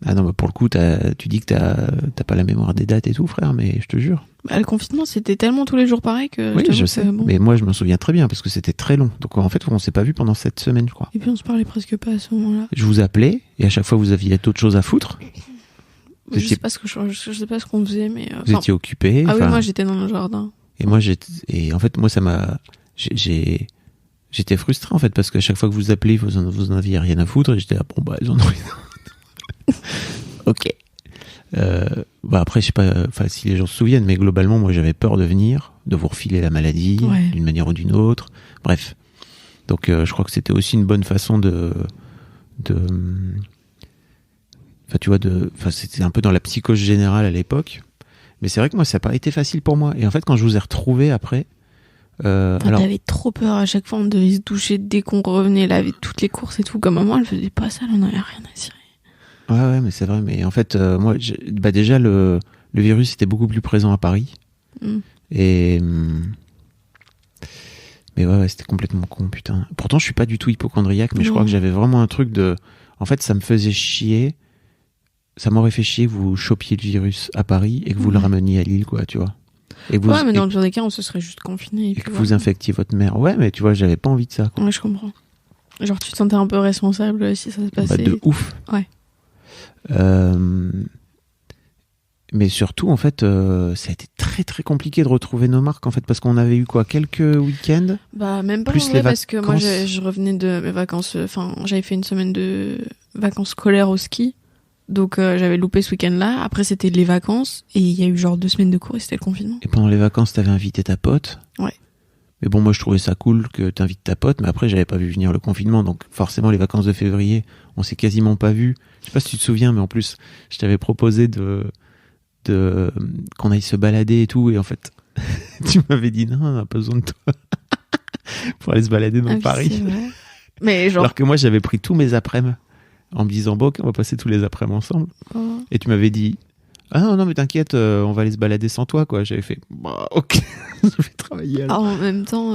Ah non, pour le coup, tu dis que t'as pas la mémoire des dates et tout, frère, mais je te jure. Le confinement, c'était tellement tous les jours pareil que... Oui, je sais, bon. Mais moi, je me souviens très bien, parce que c'était très long. Donc, en fait, on s'est pas vu pendant 7 semaines, je crois. Et puis, on se parlait presque pas à ce moment-là. Je vous appelais, et à chaque fois, vous aviez d'autres choses à foutre. Je sais pas ce qu'on faisait, mais... Vous étiez occupé. Ah oui, moi, j'étais dans le jardin. Et en fait, moi, ça m'a... J'étais frustré, en fait, parce qu'à chaque fois que vous appelez, vous en aviez rien à foutre, et j'étais là, bon, elles en ont rien. Ok. Après, je sais pas si les gens se souviennent, mais globalement, moi, j'avais peur de venir, de vous refiler la maladie, d'une manière ou d'une autre. Bref. Donc, je crois que c'était aussi une bonne façon c'était un peu dans la psychose générale à l'époque. Mais c'est vrai que moi, ça n'a pas été facile pour moi. Et en fait, quand je vous ai retrouvé après... T'avais trop peur à chaque fois, on devait se doucher dès qu'on revenait, laver toutes les courses et tout. Comme maman, elle faisait pas ça, elle en avait rien à cirer. Ouais, mais c'est vrai. Mais en fait, moi, déjà, le virus était beaucoup plus présent à Paris. Et... Mais ouais, c'était complètement con, putain. Pourtant, je suis pas du tout hypocondriaque, mais je crois que j'avais vraiment un truc de... En fait, ça me faisait chier. Ça m'aurait fait chier que vous chopiez le virus à Paris et que vous le rameniez à Lille, quoi, tu vois. Et vous, mais dans le pire des cas, on se serait juste confinés. Et que vous infectiez votre mère. Ouais, mais tu vois, j'avais pas envie de ça, quoi. Ouais, je comprends. Genre, tu te sentais un peu responsable si ça se passait. De ouf. Ouais. mais surtout, en fait, ça a été très très compliqué de retrouver nos marques, en fait, parce qu'on avait eu quoi, quelques week-ends. Bah même pas, plus en vrai, les parce que moi vacances. je revenais de mes vacances, j'avais fait une semaine de vacances scolaires au ski, donc j'avais loupé ce week-end-là. Après c'était les vacances et il y a eu genre 2 semaines de cours et c'était le confinement. Et pendant les vacances, t'avais invité ta pote. Ouais. Mais bon, moi, je trouvais ça cool que t'invites ta pote, mais après, j'avais pas vu venir le confinement, donc forcément, les vacances de février, on s'est quasiment pas vus. Je sais pas si tu te souviens, mais en plus, je t'avais proposé qu'on aille se balader et tout, et en fait, tu m'avais dit non, on n'a pas besoin de toi pour aller se balader dans Ah oui, Paris. c'est vrai. Mais genre Alors que moi, j'avais pris tous mes après-midi en me disant, bon, ok, on va passer tous les après-midi ensemble. oh. Et tu m'avais dit, ah non, mais t'inquiète, on va aller se balader sans toi, quoi. J'avais fait, bah, ok, je vais travailler alors. En même temps,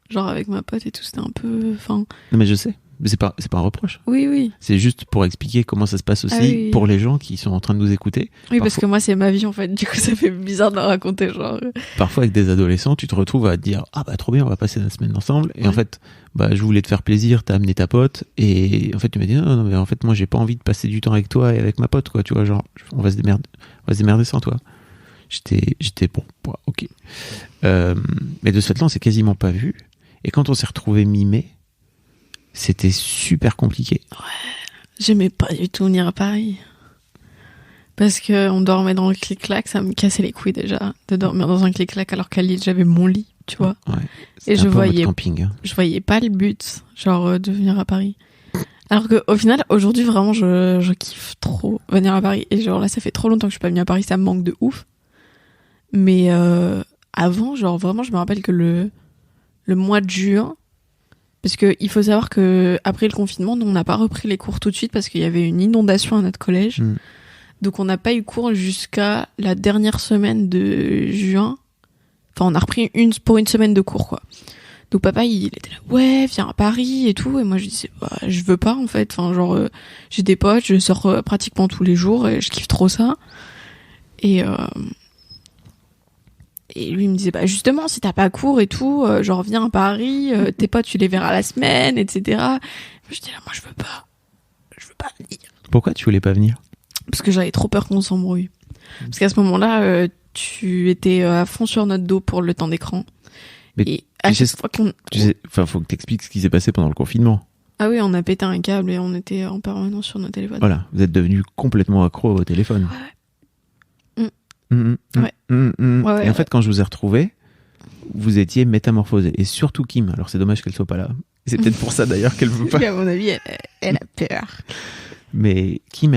genre avec ma pote et tout, c'était un peu, Non, mais je sais, mais c'est pas un reproche. oui. C'est juste pour expliquer comment ça se passe aussi Ah oui. pour les gens qui sont en train de nous écouter. Oui, parce Parfois- que moi c'est ma vie en fait, du coup ça fait bizarre de raconter genre. Parfois, avec des adolescents, tu te retrouves à te dire, ah bah trop bien, on va passer la semaine ensemble. Et Ouais. en fait, bah je voulais te faire plaisir, t'as amené ta pote. Et en fait, tu m'as dit, non, mais en fait, moi, j'ai pas envie de passer du temps avec toi et avec ma pote, quoi. Tu vois, genre, on va se démerder sans toi. J'étais bon, bah, ok. Mais de ce fait-là, on s'est quasiment pas vu. Et quand on s'est retrouvés mi-mai, c'était super compliqué. J'aimais pas du tout venir à Paris. Parce que on dormait dans le clic-clac, ça me cassait les couilles déjà de dormir dans un clic-clac alors qu'à Lille j'avais mon lit, tu vois. Ouais. Et C'était je un peu en mode voyais- camping. Hein. Je voyais pas le but, genre de venir à Paris. Alors que au final, aujourd'hui vraiment, je kiffe trop venir à Paris. Et genre là, ça fait trop longtemps que je suis pas venue à Paris, ça me manque de ouf. Mais avant, genre vraiment, je me rappelle que le mois de juin, parce que il faut savoir que après le confinement, nous on n'a pas repris les cours tout de suite parce qu'il y avait une inondation à notre collège. Mm. Donc on n'a pas eu cours jusqu'à la dernière semaine de juin. Enfin, on a repris pour une semaine de cours, quoi. Donc papa, il était là, ouais, viens à Paris et tout. Et moi, je disais, bah, je veux pas, en fait. Enfin, genre, j'ai des potes, je sors pratiquement tous les jours et je kiffe trop ça. Et lui, il me disait, bah, justement, si t'as pas cours et tout, genre, viens à Paris, tes potes, tu les verras la semaine, etc. Moi, je dis là, moi, je veux pas. Je veux pas venir. Pourquoi tu voulais pas venir? Parce que j'avais trop peur qu'on s'embrouille. Parce qu'à ce moment-là, tu étais à fond sur notre dos pour le temps d'écran. Mais et à tu sais chaque fois qu'on... Tu sais, enfin, faut que t'expliques ce qui s'est passé pendant le confinement. Ah oui, on a pété un câble et on était en permanence sur nos téléphones. Voilà, vous êtes devenus complètement accro au téléphone. Ouais. Ouais. Ouais, Et en fait, quand je vous ai retrouvés, vous étiez métamorphosés. Et surtout Kim. Alors, c'est dommage qu'elle soit pas là. C'est peut-être pour ça d'ailleurs qu'elle veut pas. À mon avis, elle a peur. Mais Kim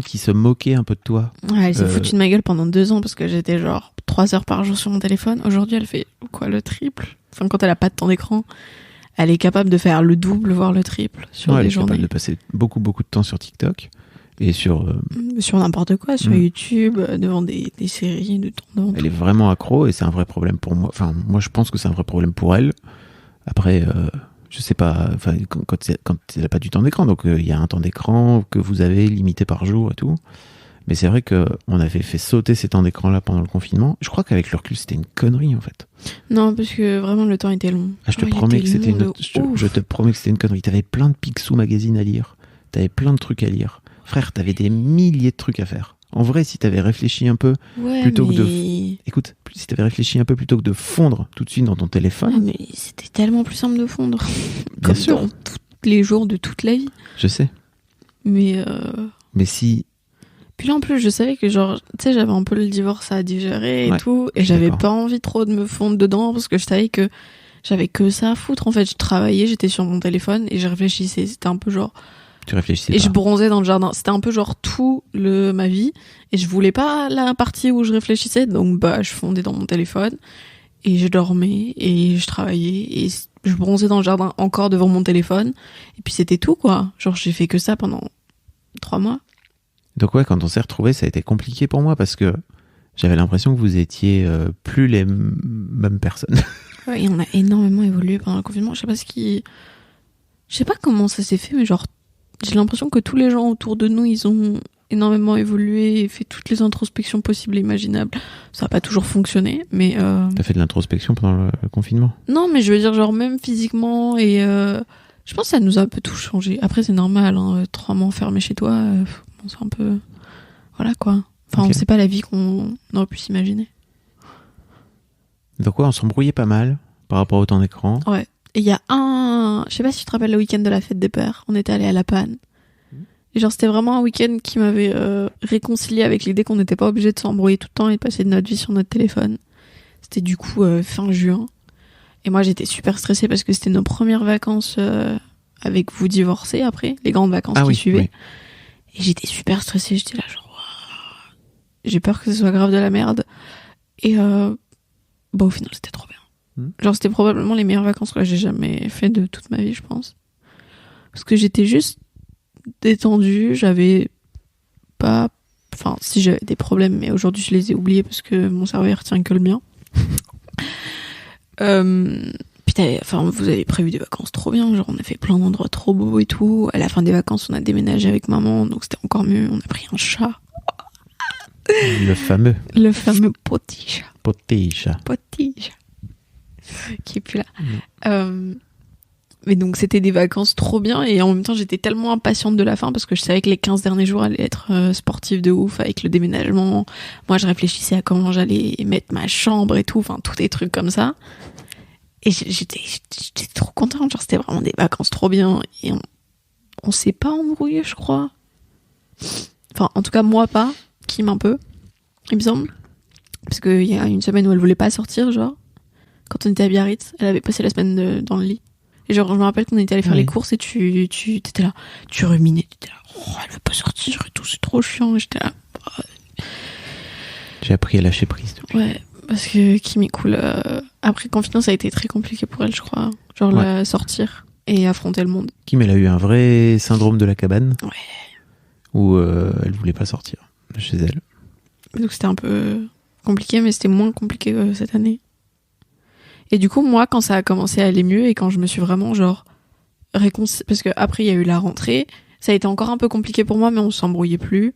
qui se moquait un peu de toi. Ouais, elle s'est foutue de ma gueule pendant 2 ans parce que j'étais genre 3 heures par jour sur mon téléphone. Aujourd'hui, elle fait quoi, le triple? Enfin, quand elle a pas de temps d'écran, elle est capable de faire le double, voire le triple sur Elle des est capable journées. de passer beaucoup de temps sur TikTok et sur. Sur n'importe quoi, sur YouTube, devant des séries de temps. Elle est vraiment accro et c'est un vrai problème pour moi. Enfin, moi, je pense que c'est un vrai problème pour elle. Après, je sais pas. Enfin, quand elle a pas du temps d'écran, donc il y a un temps d'écran que vous avez limité par jour et tout. Mais c'est vrai que on avait fait sauter ces temps d'écran-là pendant le confinement. Je crois qu'avec le recul, c'était une connerie en fait. Non, parce que vraiment le temps était long. Ah, je te promets que c'était je te promets que c'était une connerie. T'avais plein de Picsou magazine à lire. T'avais plein de trucs à lire. Frère, t'avais des milliers de trucs à faire. En vrai, si t'avais réfléchi un peu, plutôt que écoute, si t'avais réfléchi un peu plutôt que de fondre tout de suite dans ton téléphone. Ah, mais c'était tellement plus simple de fondre. Bien Comme sûr. dans tous les jours de toute la vie. Je sais. Mais si. puis là, en plus, je savais que genre, tu sais, j'avais un peu le divorce à digérer et Ouais, tout. Et je suis j'avais d'accord. pas envie trop de me fondre dedans parce que je savais que j'avais que ça à foutre. En fait, je travaillais, j'étais sur mon téléphone et je réfléchissais. C'était un peu genre... Tu réfléchissais Et pas. je bronzais dans le jardin. C'était un peu genre ma vie. Et je voulais pas la partie où je réfléchissais. Donc, bah, je fondais dans mon téléphone. Et je dormais. Et je travaillais. Et je bronzais dans le jardin encore devant mon téléphone. Et puis c'était tout, quoi. Genre, j'ai fait que ça pendant 3 mois. Donc ouais, quand on s'est retrouvés, ça a été compliqué pour moi parce que j'avais l'impression que vous étiez plus les mêmes personnes. Ouais, et on a énormément évolué pendant le confinement. Je sais pas comment ça s'est fait, mais genre, j'ai l'impression que tous les gens autour de nous, ils ont énormément évolué et fait toutes les introspections possibles et imaginables. Ça a pas toujours fonctionné, mais T'as fait de l'introspection pendant le confinement? non, mais je veux dire, genre, même physiquement et je pense que ça nous a un peu tout changé. Après, c'est normal, hein, 3 mois enfermés chez toi, bon, c'est un peu... Voilà, quoi. Enfin, Ok. c'est pas la vie qu'on aurait pu s'imaginer. Donc ouais, on s'embrouillait pas mal par rapport au temps d'écran. Ouais. Et il y a je sais pas si tu te rappelles le week-end de la fête des pères, on était allé à La Panne. Et genre, c'était vraiment un week-end qui m'avait réconcilié avec l'idée qu'on n'était pas obligé de s'embrouiller tout le temps et de passer de notre vie sur notre téléphone. C'était du coup fin juin. Et moi, j'étais super stressée parce que c'était nos premières vacances avec vous divorcés après, les grandes vacances qui suivaient. Oui. Et j'étais super stressée, j'étais là genre... Ouah, j'ai peur que ce soit grave de la merde. Et au final, c'était trop bien. Genre, c'était probablement les meilleures vacances que j'ai jamais fait de toute ma vie, je pense. Parce que j'étais juste détendue, j'avais pas... Enfin, si j'avais des problèmes, mais aujourd'hui, je les ai oubliés parce que mon cerveau, il retient que le mien. Enfin, vous avez prévu des vacances trop bien, genre on a fait plein d'endroits trop beaux et tout. À la fin des vacances, on a déménagé avec maman, donc c'était encore mieux. On a pris un chat. Le fameux Petit chat. petit chat. Petit chat. Qui est plus là. Mais donc c'était des vacances trop bien et en même temps j'étais tellement impatiente de la fin parce que je savais que les 15 derniers jours allaient être sportifs de ouf avec le déménagement. Moi je réfléchissais à comment j'allais mettre ma chambre et tout, enfin tous des trucs comme ça. Et j'étais trop contente, genre c'était vraiment des vacances trop bien et on s'est pas embrouillé je crois. Enfin en tout cas moi pas, Kim un peu, il me semble. Parce qu'il y a une semaine où elle voulait pas sortir genre. Quand on était à Biarritz, elle avait passé la semaine dans le lit. Et genre, je me rappelle qu'on était allé faire les courses et tu t'étais là, tu ruminais, t'étais là, oh, elle veut pas sortir et tout, c'est trop chiant. Et j'étais là, oh. J'ai appris à lâcher prise depuis. Ouais, parce que Kim est cool. Après le confinement, ça a été très compliqué pour elle, je crois. Genre, la sortir et affronter le monde. Kim, elle a eu un vrai syndrome de la cabane. Ouais. Où elle voulait pas sortir de chez elle. Donc c'était un peu compliqué, mais c'était moins compliqué cette année. Et du coup, moi, quand ça a commencé à aller mieux et quand je me suis vraiment, genre, parce que après il y a eu la rentrée, ça a été encore un peu compliqué pour moi, mais on s'embrouillait plus.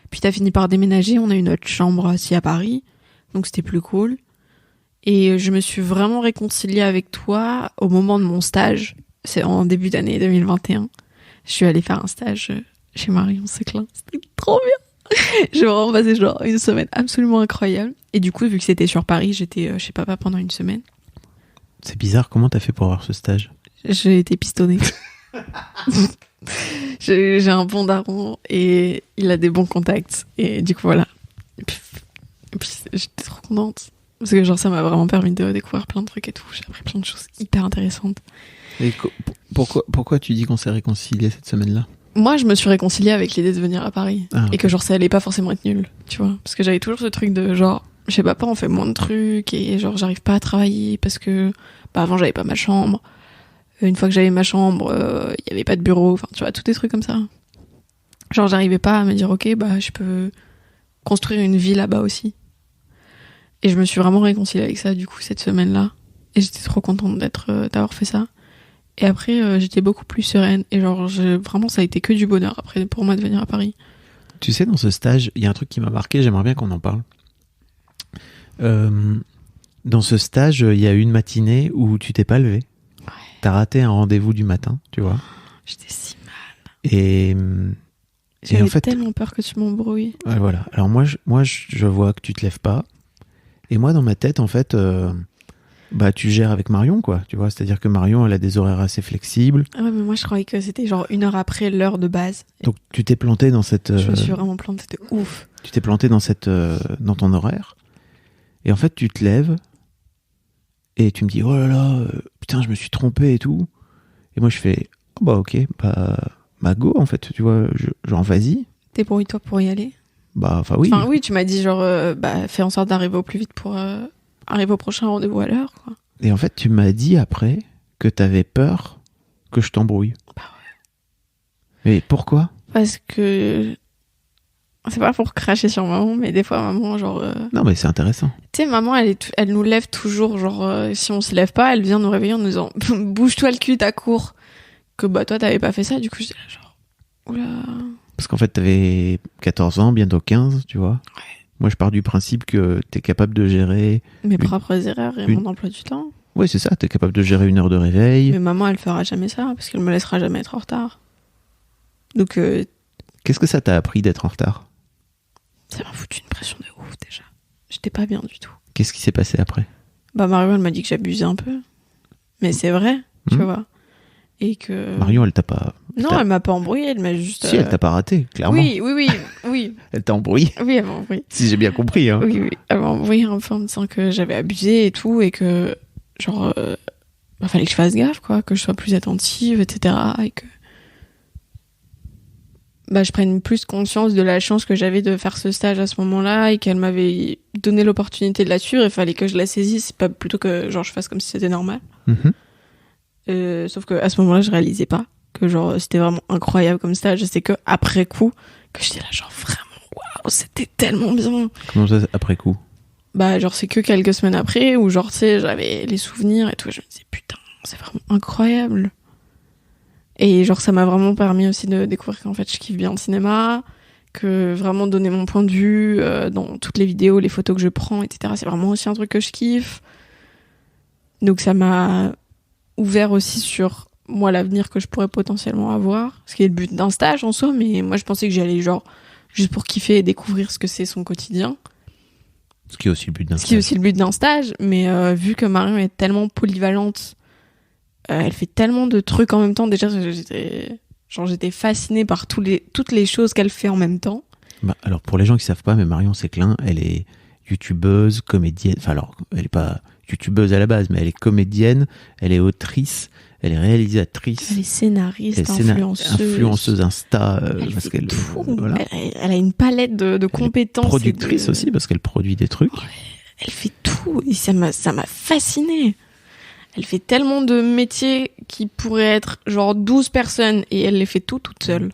Puis t'as fini par déménager, on a eu notre chambre aussi à Paris, donc c'était plus cool. Et je me suis vraiment réconciliée avec toi au moment de mon stage, c'est en début d'année 2021. Je suis allée faire un stage chez Marion Seclin, c'était trop bien. J'ai vraiment passé genre une semaine absolument incroyable. Et du coup, vu que c'était sur Paris, j'étais chez papa pendant une semaine. C'est bizarre, comment t'as fait pour avoir ce stage ? J'ai été pistonnée. j'ai un bon daron et il a des bons contacts. Et du coup, voilà. Et puis j'étais trop contente. Parce que genre, ça m'a vraiment permis de découvrir plein de trucs et tout. J'ai appris plein de choses hyper intéressantes. Et pourquoi tu dis qu'on s'est réconciliés cette semaine-là ? Moi, je me suis réconciliée avec l'idée de venir à Paris. Ah, okay. Et que genre, ça allait pas forcément être nul. Tu vois ? Parce que j'avais toujours ce truc de genre... Chez papa, on fait moins de trucs et genre j'arrive pas à travailler parce que avant j'avais pas ma chambre. Une fois que j'avais ma chambre, y avait pas de bureau. Enfin, tu vois, tous des trucs comme ça. Genre j'arrivais pas à me dire ok, je peux construire une vie là-bas aussi. Et je me suis vraiment réconciliée avec ça du coup cette semaine-là. Et j'étais trop contente d'avoir fait ça. Et après j'étais beaucoup plus sereine et genre vraiment ça a été que du bonheur après pour moi de venir à Paris. Tu sais, dans ce stage, il y a un truc qui m'a marqué. J'aimerais bien qu'on en parle. Dans ce stage, il y a eu une matinée où tu t'es pas levé. Ouais. T'as raté un rendez-vous du matin, tu vois. J'étais si mal. Et j'avais en fait, tellement peur que tu m'embrouilles. Voilà. Alors moi, je vois que tu te lèves pas. Et moi, dans ma tête, en fait, tu gères avec Marion, quoi. Tu vois, c'est-à-dire que Marion, elle a des horaires assez flexibles. Ah ouais, mais moi, je croyais que c'était genre 1 heure après l'heure de base. Donc tu t'es planté dans cette. Je me suis vraiment plantée, c'était ouf. Tu t'es planté dans dans ton horaire. Et en fait, tu te lèves et tu me dis, oh là là, putain, je me suis trompé et tout. Et moi, je fais, oh ok, go, en fait, tu vois, genre, vas-y. T'es pour toi pour y aller ? Enfin, oui. Enfin, oui, tu m'as dit, genre, fais en sorte d'arriver au plus vite pour arriver au prochain rendez-vous à l'heure, quoi. Et en fait, tu m'as dit après que t'avais peur que je t'embrouille. Bah ouais. Mais pourquoi ? Parce que... C'est pas pour cracher sur maman, mais des fois, maman, genre... Non, mais c'est intéressant. Tu sais, maman, elle nous lève toujours, genre, si on se lève pas, elle vient nous réveiller en nous disant « Bouge-toi le cul, t'as cours !» Que toi, t'avais pas fait ça, du coup, j'étais là, genre... Oula... Parce qu'en fait, t'avais 14 ans, bientôt 15, tu vois. Ouais. Moi, je pars du principe que t'es capable de gérer... Mes propres erreurs et mon emploi du temps. Ouais, c'est ça, t'es capable de gérer 1 heure de réveil. Mais maman, elle fera jamais ça, parce qu'elle me laissera jamais être en retard. Donc... Qu'est-ce que ça t'a appris d'être en retard ? Ça m'a foutu une j'étais pas bien du tout. Qu'est-ce qui s'est passé après? Bah Marion, elle m'a dit que j'abusais un peu. Mais c'est vrai, tu vois. Et que... Marion, elle t'a pas... Non, elle m'a pas embrouillée, elle m'a juste... Si, elle t'a pas raté, clairement. Oui. Elle t'a embrouillé. Oui, elle m'a embrouillée. Si j'ai bien compris. Hein. Oui, elle m'a embrouillée un peu en me disant que j'avais abusé et tout, et que, genre, fallait que je fasse gaffe, quoi, que je sois plus attentive, etc. Et que... je prenne plus conscience de la chance que j'avais de faire ce stage à ce moment-là, et qu'elle m'avait donné l'opportunité de la suivre, il fallait que je la saisisse, pas plutôt que, genre, je fasse comme si c'était normal. Sauf que à ce moment-là, je réalisais pas que genre c'était vraiment incroyable comme stage. C'est que après coup que j'étais là genre vraiment waouh, c'était tellement bien. Comment ça après coup? Genre c'est que quelques semaines après où genre tu sais j'avais les souvenirs et tout. Je me disais putain c'est vraiment incroyable. Et genre ça m'a vraiment permis aussi de découvrir qu'en fait je kiffe bien le cinéma, que vraiment donner mon point de vue dans toutes les vidéos, les photos que je prends, etc. C'est vraiment aussi un truc que je kiffe. Donc ça m'a ouvert aussi sur moi l'avenir que je pourrais potentiellement avoir, ce qui est le but d'un stage en soi, mais moi je pensais que j'y allais genre juste pour kiffer et découvrir ce que c'est son quotidien, ce qui est aussi le but d'un stage. Ce qui est aussi le but d'un stage, mais vu que Marion est tellement polyvalente, elle fait tellement de trucs en même temps, déjà j'étais fascinée par toutes les choses qu'elle fait en même temps. Alors pour les gens qui savent pas, mais Marion Séclin, elle est youtubeuse, comédienne, enfin alors elle est pas youtubeuse à la base, mais elle est comédienne, elle est autrice, elle est réalisatrice, elle est scénariste, influenceuse Insta, parce qu'elle voilà. Elle a une palette de compétences, productrice aussi parce qu'elle produit des trucs. Ouais, elle fait tout et ça m'a fascinée. Elle fait tellement de métiers qui pourraient être genre 12 personnes et elle les fait toute seule.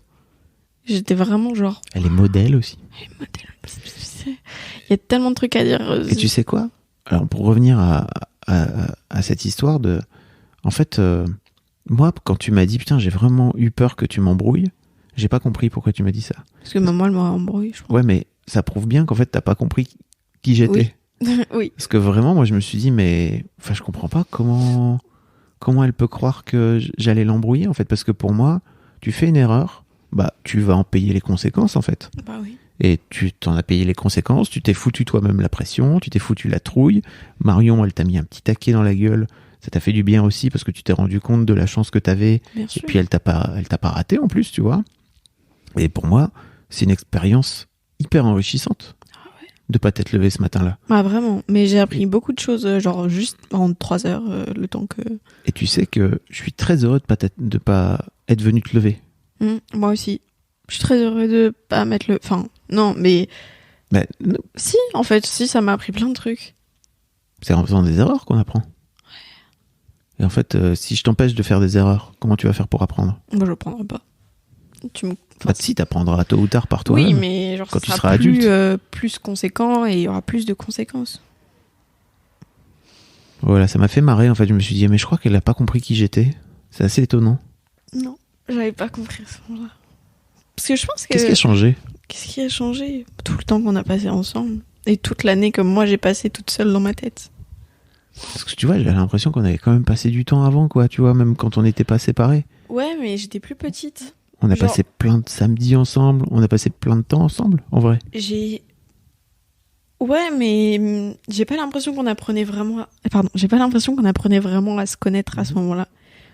J'étais vraiment genre... Elle est modèle aussi. Elle est modèle. Il y a tellement de trucs à dire. Et tu sais quoi? Alors pour revenir à cette histoire de... En fait, moi, quand tu m'as dit, putain, j'ai vraiment eu peur que tu m'embrouilles, j'ai pas compris pourquoi tu m'as dit ça. Parce que maman, elle m'a embrouillé, je crois. Ouais, mais ça prouve bien qu'en fait, t'as pas compris qui j'étais. Oui. Oui. Parce que vraiment, moi, je me suis dit, mais... Enfin, je comprends pas comment elle peut croire que j'allais l'embrouiller, en fait. Parce que pour moi, tu fais une erreur, tu vas en payer les conséquences, en fait. Bah oui. Et tu t'en as payé les conséquences, tu t'es foutu toi-même la pression, tu t'es foutu la trouille. Marion, elle t'a mis un petit taquet dans la gueule. Ça t'a fait du bien aussi parce que tu t'es rendu compte de la chance que t'avais. Bien et sûr. Puis elle t'a pas raté en plus, tu vois. Et pour moi, c'est une expérience hyper enrichissante de pas t'être levé ce matin-là. Ah vraiment, mais j'ai appris beaucoup de choses, genre juste en 3 heures, le temps que... Et tu sais que je suis très heureux de pas être venu te lever. Moi aussi. Je suis très heureux de pas mettre le... Enfin, non, mais... Non. Si, en fait, ça m'a appris plein de trucs. C'est en faisant des erreurs qu'on apprend. Et en fait, si je t'empêche de faire des erreurs, comment tu vas faire pour apprendre? Moi, je prendrai pas. Si, t'apprendras tôt ou tard par toi-même. Oui, mais genre, quand ça tu sera seras adulte. plus conséquent et il y aura plus de conséquences. Voilà, ça m'a fait marrer en fait. Je me suis dit, mais je crois qu'elle a pas compris qui j'étais. C'est assez étonnant. Non, j'avais pas compris à ce moment-là. Parce que je pense que... Qu'est-ce qui a changé? Qu'est-ce qui a changé? Tout le temps qu'on a passé ensemble. Et toute l'année que moi j'ai passé toute seule dans ma tête. Parce que tu vois, j'ai l'impression qu'on avait quand même passé du temps avant, quoi. Tu vois, même quand on n'était pas séparés. Ouais, mais j'étais plus petite. On a passé plein de samedis ensemble. On a passé plein de temps ensemble, en vrai. Ouais, mais j'ai pas l'impression qu'on apprenait vraiment à se connaître à ce moment-là.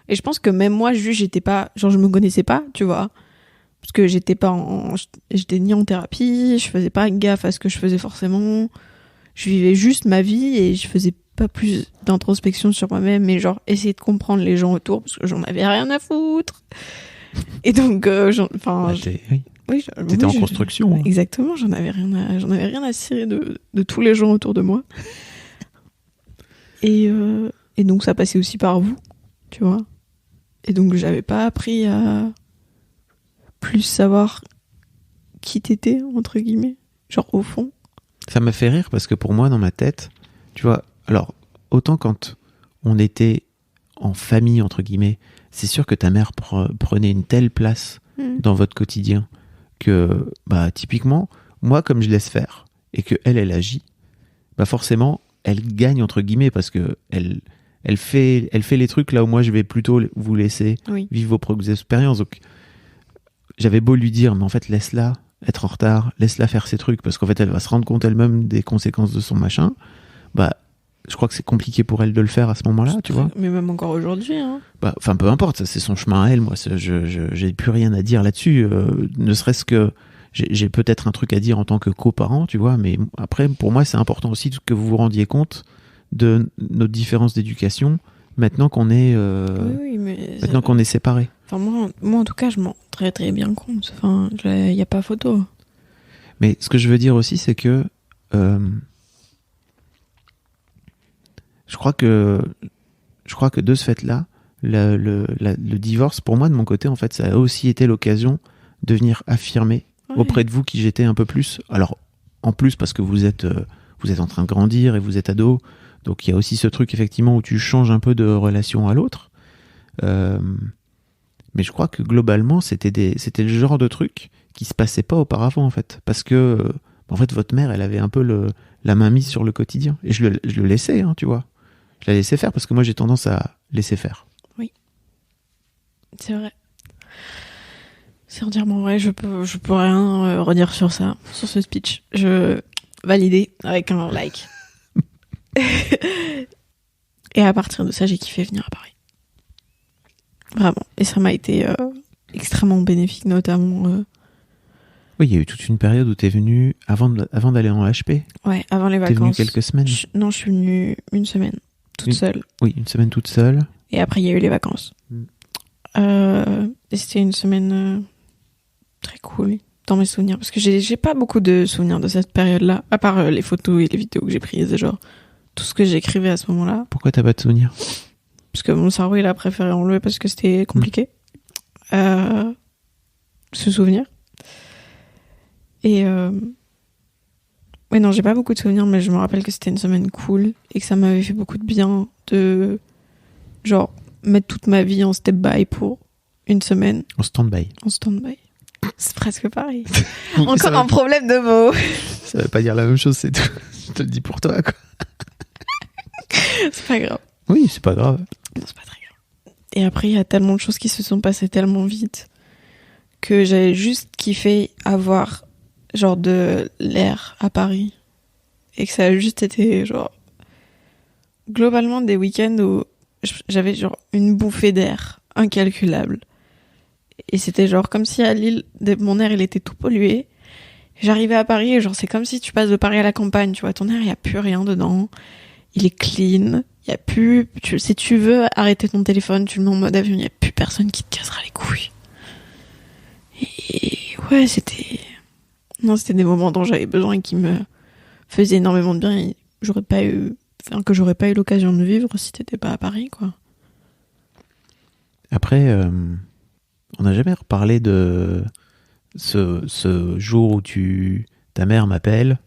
Et je pense que même moi, j'étais pas... Genre, je me connaissais pas, tu vois. Parce que j'étais ni en thérapie, je faisais pas gaffe à ce que je faisais forcément. Je vivais juste ma vie et je faisais pas plus d'introspection sur moi-même, mais genre essayer de comprendre les gens autour parce que j'en avais rien à foutre. Et donc, t'étais en construction. Exactement, j'en avais rien à cirer de tous les gens autour de moi. Et donc ça passait aussi par vous, tu vois. Et donc j'avais pas appris à plus savoir qui t'étais, entre guillemets, genre au fond. Ça m'a fait rire parce que pour moi, dans ma tête, tu vois, alors, autant quand on était en famille, entre guillemets, c'est sûr que ta mère prenait une telle place dans votre quotidien que, typiquement, moi, comme je laisse faire et que elle agit, forcément, elle gagne, entre guillemets, parce que elle fait les trucs là où moi, je vais plutôt vous laisser vivre vos propres expériences. Donc, j'avais beau lui dire, mais en fait, laisse-la, être en retard, laisse-la faire ses trucs, parce qu'en fait, elle va se rendre compte elle-même des conséquences de son machin. Bah, je crois que c'est compliqué pour elle de le faire à ce moment-là, tu vois. Mais même encore aujourd'hui, hein. Bah, enfin, peu importe, ça, c'est son chemin à elle. Moi, j'ai plus rien à dire là-dessus. Ne serait-ce que j'ai peut-être un truc à dire en tant que coparent, tu vois. Mais après, pour moi, c'est important aussi que vous vous rendiez compte de notre différence d'éducation maintenant qu'on est, Oui, mais maintenant qu'on est séparés. Enfin, moi, en tout cas, je m'en rends très très bien compte. Enfin, il n'y a pas photo. Mais ce que je veux dire aussi, c'est que je crois que de ce fait-là, le divorce, pour moi, de mon côté, en fait, ça a aussi été l'occasion de venir affirmer auprès de vous qui j'étais un peu plus. Alors, en plus, parce que vous êtes en train de grandir et vous êtes ado, donc il y a aussi ce truc, effectivement, où tu changes un peu de relation à l'autre. Mais je crois que globalement, c'était le genre de truc qui se passait pas auparavant, en fait. Parce que, en fait, votre mère, elle avait un peu la main mise sur le quotidien. Et je le laissais, hein, tu vois. Je la laissais faire parce que moi, j'ai tendance à laisser faire. Oui. C'est vrai. C'est entièrement vrai. Je peux rien redire sur ça, sur ce speech. Je validé avec un like. Et à partir de ça, j'ai kiffé venir à Paris. Vraiment. Et ça m'a été extrêmement bénéfique, notamment. Oui, il y a eu toute une période où t'es venue avant d'aller en HP. Ouais, avant les T'es venue vacances. quelques semaines. Non, je suis venue une semaine, toute seule. Oui, une semaine toute seule. Et après, il y a eu les vacances. Et c'était une semaine très cool dans mes souvenirs. Parce que j'ai pas beaucoup de souvenirs de cette période-là, à part les photos et les vidéos que j'ai prises, et genre tout ce que j'écrivais à ce moment-là. Pourquoi t'as pas de souvenirs ? Parce que mon cerveau, il a préféré enlever parce que c'était compliqué. Se souvenir. Et ouais, non, j'ai pas beaucoup de souvenirs, mais je me rappelle que c'était une semaine cool et que ça m'avait fait beaucoup de bien de, genre, mettre toute ma vie en stand-by pour une semaine. En stand-by. En stand-by. C'est presque pareil. Encore un problème de mots. Ça veut pas dire la même chose, c'est tout. Je te le dis pour toi, quoi. C'est pas grave. Oui, c'est pas grave. Non, c'est pas très grave. Et après, il y a tellement de choses qui se sont passées tellement vite que j'avais juste kiffé avoir genre de l'air à Paris. Et que ça a juste été genre globalement des week-ends où j'avais genre une bouffée d'air incalculable. Et c'était genre comme si à Lille, mon air il était tout pollué. J'arrivais à Paris et genre c'est comme si tu passes de Paris à la campagne, tu vois, ton air il y a plus rien dedans. Il est clean, il y a plus, si tu veux arrêter ton téléphone, tu le mets en mode avion, il y a plus personne qui te cassera les couilles. Et ouais, c'était des moments dont j'avais besoin et qui me faisaient énormément de bien et que j'aurais pas eu l'occasion de vivre si t'étais pas à Paris, quoi. Après, on n'a jamais reparlé de ce jour où ta mère m'appelle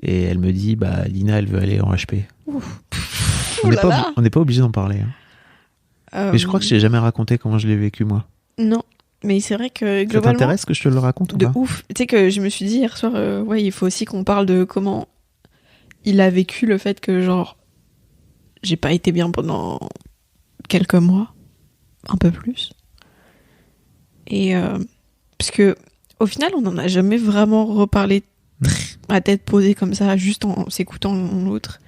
et elle me dit, bah, Lina, elle veut aller en HP. On n'est pas obligé d'en parler. Hein. Mais je crois que je t'ai jamais raconté comment je l'ai vécu, moi. Non, mais c'est vrai que globalement... Ça t'intéresse que je te le raconte ou pas ? De ouf. Tu sais que je me suis dit hier soir, ouais, il faut aussi qu'on parle de comment il a vécu le fait que, genre, j'ai pas été bien pendant quelques mois, un peu plus. Et parce que au final, on n'en a jamais vraiment reparlé à tête posée comme ça, juste en s'écoutant l'un l'autre,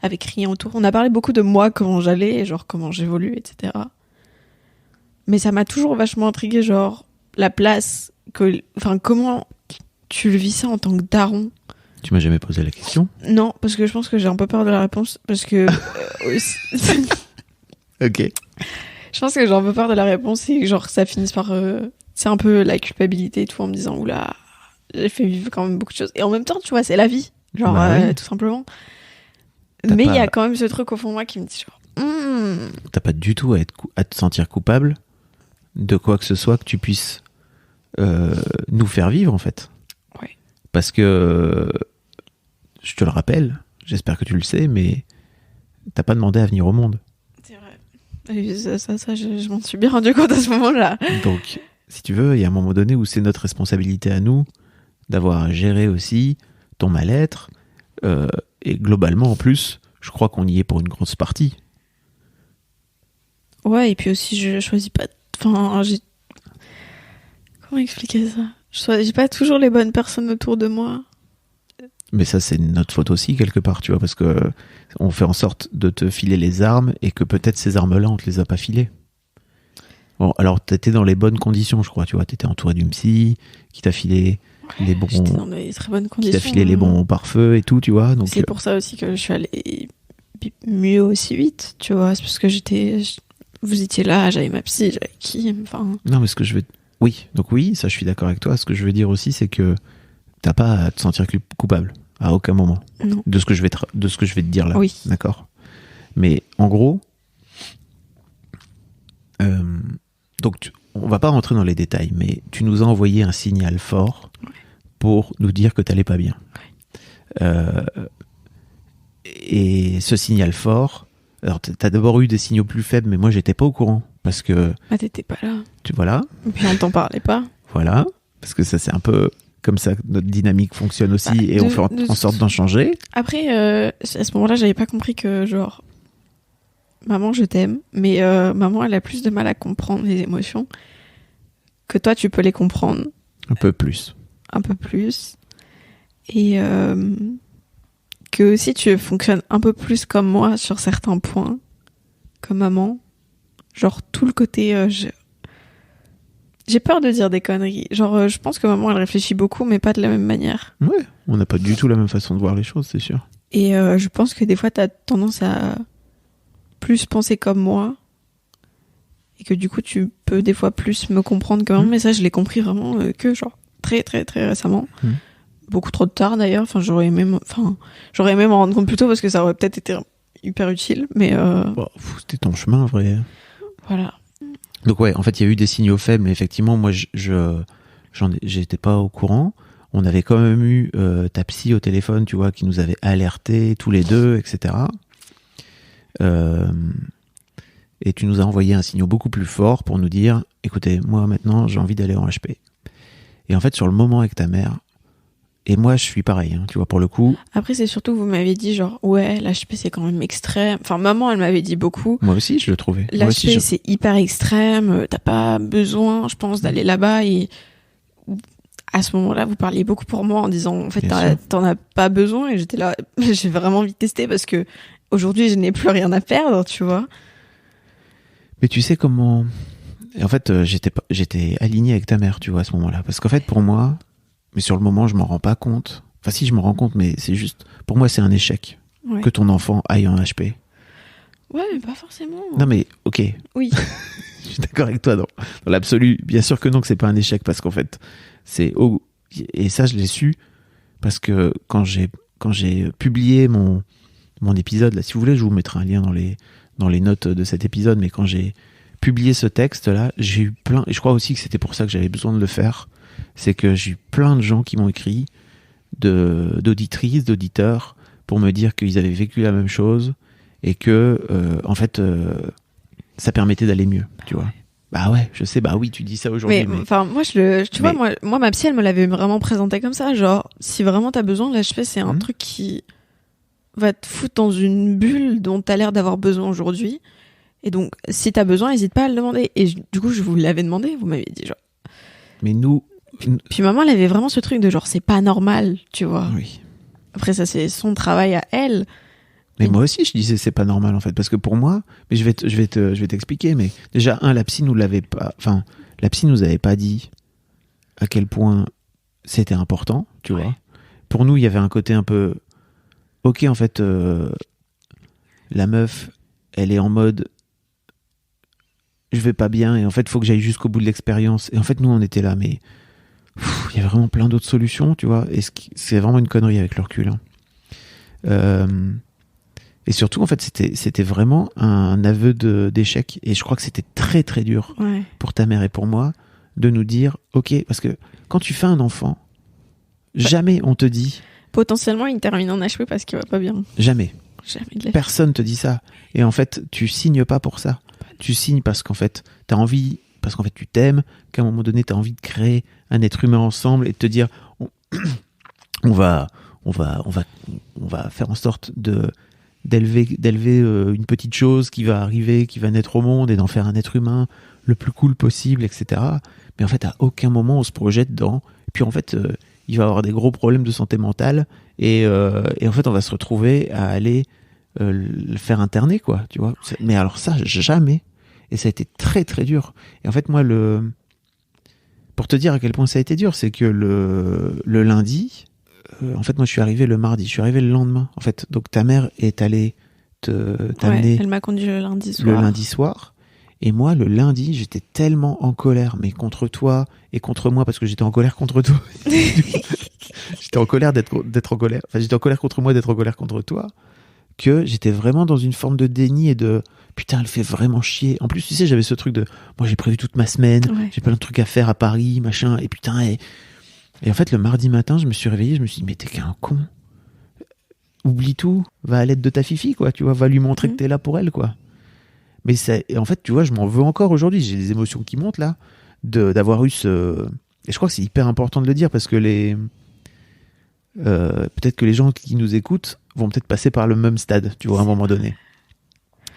avec rien autour. On a parlé beaucoup de moi, comment j'allais, genre comment j'évolue, etc. Mais ça m'a toujours vachement intrigué, genre la place, comment tu le vis ça en tant que daron. Tu m'as jamais posé la question ? Non, parce que je pense que j'ai un peu peur de la réponse, parce que... Ok. Je pense que j'ai un peu peur de la réponse et genre ça finisse par... c'est un peu la culpabilité et tout, en me disant, oula, j'ai fait vivre quand même beaucoup de choses. Et en même temps, tu vois, c'est la vie, genre, oui. Tout simplement. Mais il y a quand même ce truc au fond de moi qui me dit, genre... T'as pas du tout à te sentir coupable de quoi que ce soit que tu puisses nous faire vivre, en fait. Ouais. Parce que, je te le rappelle, j'espère que tu le sais, mais t'as pas demandé à venir au monde. C'est vrai. Et ça je m'en suis bien rendu compte à ce moment-là. Donc, si tu veux, il y a un moment donné où c'est notre responsabilité à nous d'avoir géré aussi ton mal-être. Et globalement, en plus, je crois qu'on y est pour une grosse partie. Ouais, et puis aussi, je choisis pas... Enfin, comment expliquer ça ? J'ai pas toujours les bonnes personnes autour de moi. Mais ça, c'est notre faute aussi, quelque part, tu vois, parce que on fait en sorte de te filer les armes et que peut-être ces armes-là, on te les a pas filées. Bon, alors, t'étais dans les bonnes conditions, je crois, tu vois. T'étais entouré d'une psy qui t'a filé les bons... J'étais dans des très bonnes qui conditions. t'a filé les bons pare-feux et tout, tu vois. Donc, c'est pour ça aussi que je suis allée mieux aussi vite, tu vois. C'est parce que vous étiez là, j'avais ma psy, j'avais qui, enfin... Non, mais ce que je veux... Oui, donc oui, ça, je suis d'accord avec toi. Ce que je veux dire aussi, c'est que t'as pas à te sentir coupable. À aucun moment. Non. De ce que je vais te dire là. Oui. D'accord. Mais en gros, donc on va pas rentrer dans les détails, mais tu nous as envoyé un signal fort pour nous dire que t'allais pas bien. Et ce signal fort, alors t'as d'abord eu des signaux plus faibles, mais moi j'étais pas au courant parce que. Ah, t'étais pas là. Voilà. Et puis on t'en parlait pas. Voilà, parce que ça c'est un peu comme ça que notre dynamique fonctionne aussi, et on fait en sorte d'en changer. Après, à ce moment-là, j'avais pas compris que, genre, maman, je t'aime, mais maman, elle a plus de mal à comprendre les émotions que toi, tu peux les comprendre. Un peu plus. Un peu plus. Et que aussi, tu fonctionnes un peu plus comme moi sur certains points, comme maman. Genre, tout le côté... J'ai peur de dire des conneries. Genre, je pense que maman, elle réfléchit beaucoup, mais pas de la même manière. Ouais, on n'a pas du tout la même façon de voir les choses, c'est sûr. Et je pense que des fois, t'as tendance à plus penser comme moi. Et que du coup, tu peux des fois plus me comprendre que maman. Mais ça, je l'ai compris vraiment que, genre, très, très, très récemment. Beaucoup trop tard, d'ailleurs. Enfin, j'aurais aimé m'en rendre compte plus tôt parce que ça aurait peut-être été hyper utile. Mais... Bon, c'était ton chemin, en vrai. Voilà. Donc ouais, en fait, il y a eu des signaux faibles, mais effectivement, moi, j'étais pas au courant. On avait quand même eu ta psy au téléphone, tu vois, qui nous avait alertés tous les deux, etc. Et tu nous as envoyé un signal beaucoup plus fort pour nous dire, écoutez, moi maintenant, j'ai envie d'aller en HP. Et en fait, sur le moment avec ta mère, et moi, je suis pareil, hein, tu vois, pour le coup. Après, c'est surtout que vous m'avez dit, genre, ouais, l'HP, c'est quand même extrême. Enfin, maman, elle m'avait dit beaucoup. Moi aussi, je le trouvais. L'HP, c'est hyper extrême. T'as pas besoin, je pense, d'aller là-bas. Et à ce moment-là, vous parliez beaucoup pour moi en disant, en fait, t'en as pas besoin. Et j'étais là, j'ai vraiment envie de tester parce que aujourd'hui, je n'ai plus rien à perdre, tu vois. Mais tu sais comment... En fait, j'étais aligné avec ta mère, tu vois, à ce moment-là. Parce qu'en fait, pour moi... Mais sur le moment, je m'en rends pas compte. Enfin, si, je m'en rends compte, mais c'est juste... Pour moi, c'est un échec que ton enfant aille en HP. Ouais, mais pas forcément. Non, mais ok. Oui. Je suis d'accord avec toi dans l'absolu. Bien sûr que non, que c'est pas un échec, parce qu'en fait, c'est... Et ça, je l'ai su, parce que quand j'ai publié mon épisode, là, si vous voulez, je vous mettrai un lien dans les notes de cet épisode, mais quand j'ai publié ce texte-là, j'ai eu plein... Et je crois aussi que c'était pour ça que j'avais besoin de le faire. C'est que j'ai eu plein de gens qui m'ont écrit, d'auditrices, d'auditeurs, pour me dire qu'ils avaient vécu la même chose et que, en fait, ça permettait d'aller mieux, tu vois. Bah ouais, je sais, bah oui, tu dis ça aujourd'hui. Mais enfin, moi, moi, ma psy, elle me l'avait vraiment présenté comme ça. Genre, si vraiment t'as besoin, l'HP, c'est un truc qui va te foutre dans une bulle dont t'as l'air d'avoir besoin aujourd'hui. Et donc, si t'as besoin, n'hésite pas à le demander. Et du coup, je vous l'avais demandé, vous m'avez dit, genre. Mais nous. Puis maman, elle avait vraiment ce truc de genre, c'est pas normal, tu vois. Oui. Après, ça, c'est son travail à elle. Mais moi aussi, je disais, c'est pas normal, en fait. Parce que pour moi, mais je vais t'expliquer, mais déjà, la psy nous l'avait pas, enfin, la psy nous avait pas dit à quel point c'était important, tu vois. Pour nous, il y avait un côté un peu, ok, en fait, la meuf, elle est en mode, je vais pas bien, et en fait, faut que j'aille jusqu'au bout de l'expérience. Et en fait, nous, on était là, mais il y avait vraiment plein d'autres solutions, tu vois. Et c'est vraiment une connerie avec le recul. Hein. Et surtout, en fait, c'était vraiment un aveu d'échec. Et je crois que c'était très, très dur pour ta mère et pour moi de nous dire, ok, parce que quand tu fais un enfant, jamais on te dit... Potentiellement, il termine en HP parce qu'il va pas bien. Jamais. Jamais. Personne te dit ça. Et en fait, tu signes pas pour ça. Tu signes parce qu'en fait, t'as envie... Parce qu'en fait, tu t'aimes, qu'à un moment donné, tu as envie de créer un être humain ensemble et de te dire, on va faire en sorte d'élever une petite chose qui va arriver, qui va naître au monde et d'en faire un être humain le plus cool possible, etc. Mais en fait, à aucun moment, on se projette dans, Puis en fait, il va avoir des gros problèmes de santé mentale et en fait, on va se retrouver à aller le faire interner, quoi, tu vois. Mais alors ça, jamais. Et ça a été très très dur. Et en fait, moi, pour te dire à quel point ça a été dur, c'est que le lundi, en fait, moi, je suis arrivé le mardi, je suis arrivé le lendemain. En fait, donc ta mère est allée t'amener elle m'a conduit le lundi soir. Et moi, le lundi, j'étais tellement en colère, mais contre toi et contre moi, parce que j'étais en colère contre toi. J'étais en colère d'être en colère. Enfin, j'étais en colère contre moi, d'être en colère contre toi, que j'étais vraiment dans une forme de déni et de putain, elle fait vraiment chier. En plus, tu sais, j'avais ce truc de moi, j'ai prévu toute ma semaine, j'ai plein de trucs à faire à Paris, machin, et putain, et en fait, le mardi matin, je me suis réveillé, je me suis dit, mais t'es qu'un con. Oublie tout, va à l'aide de ta fifi, quoi, tu vois, va lui montrer que t'es là pour elle, quoi. Mais en fait, tu vois, je m'en veux encore aujourd'hui. J'ai des émotions qui montent là, d'avoir eu ce. Et je crois que c'est hyper important de le dire parce que peut-être que les gens qui nous écoutent vont peut-être passer par le même stade, tu vois, à un moment donné.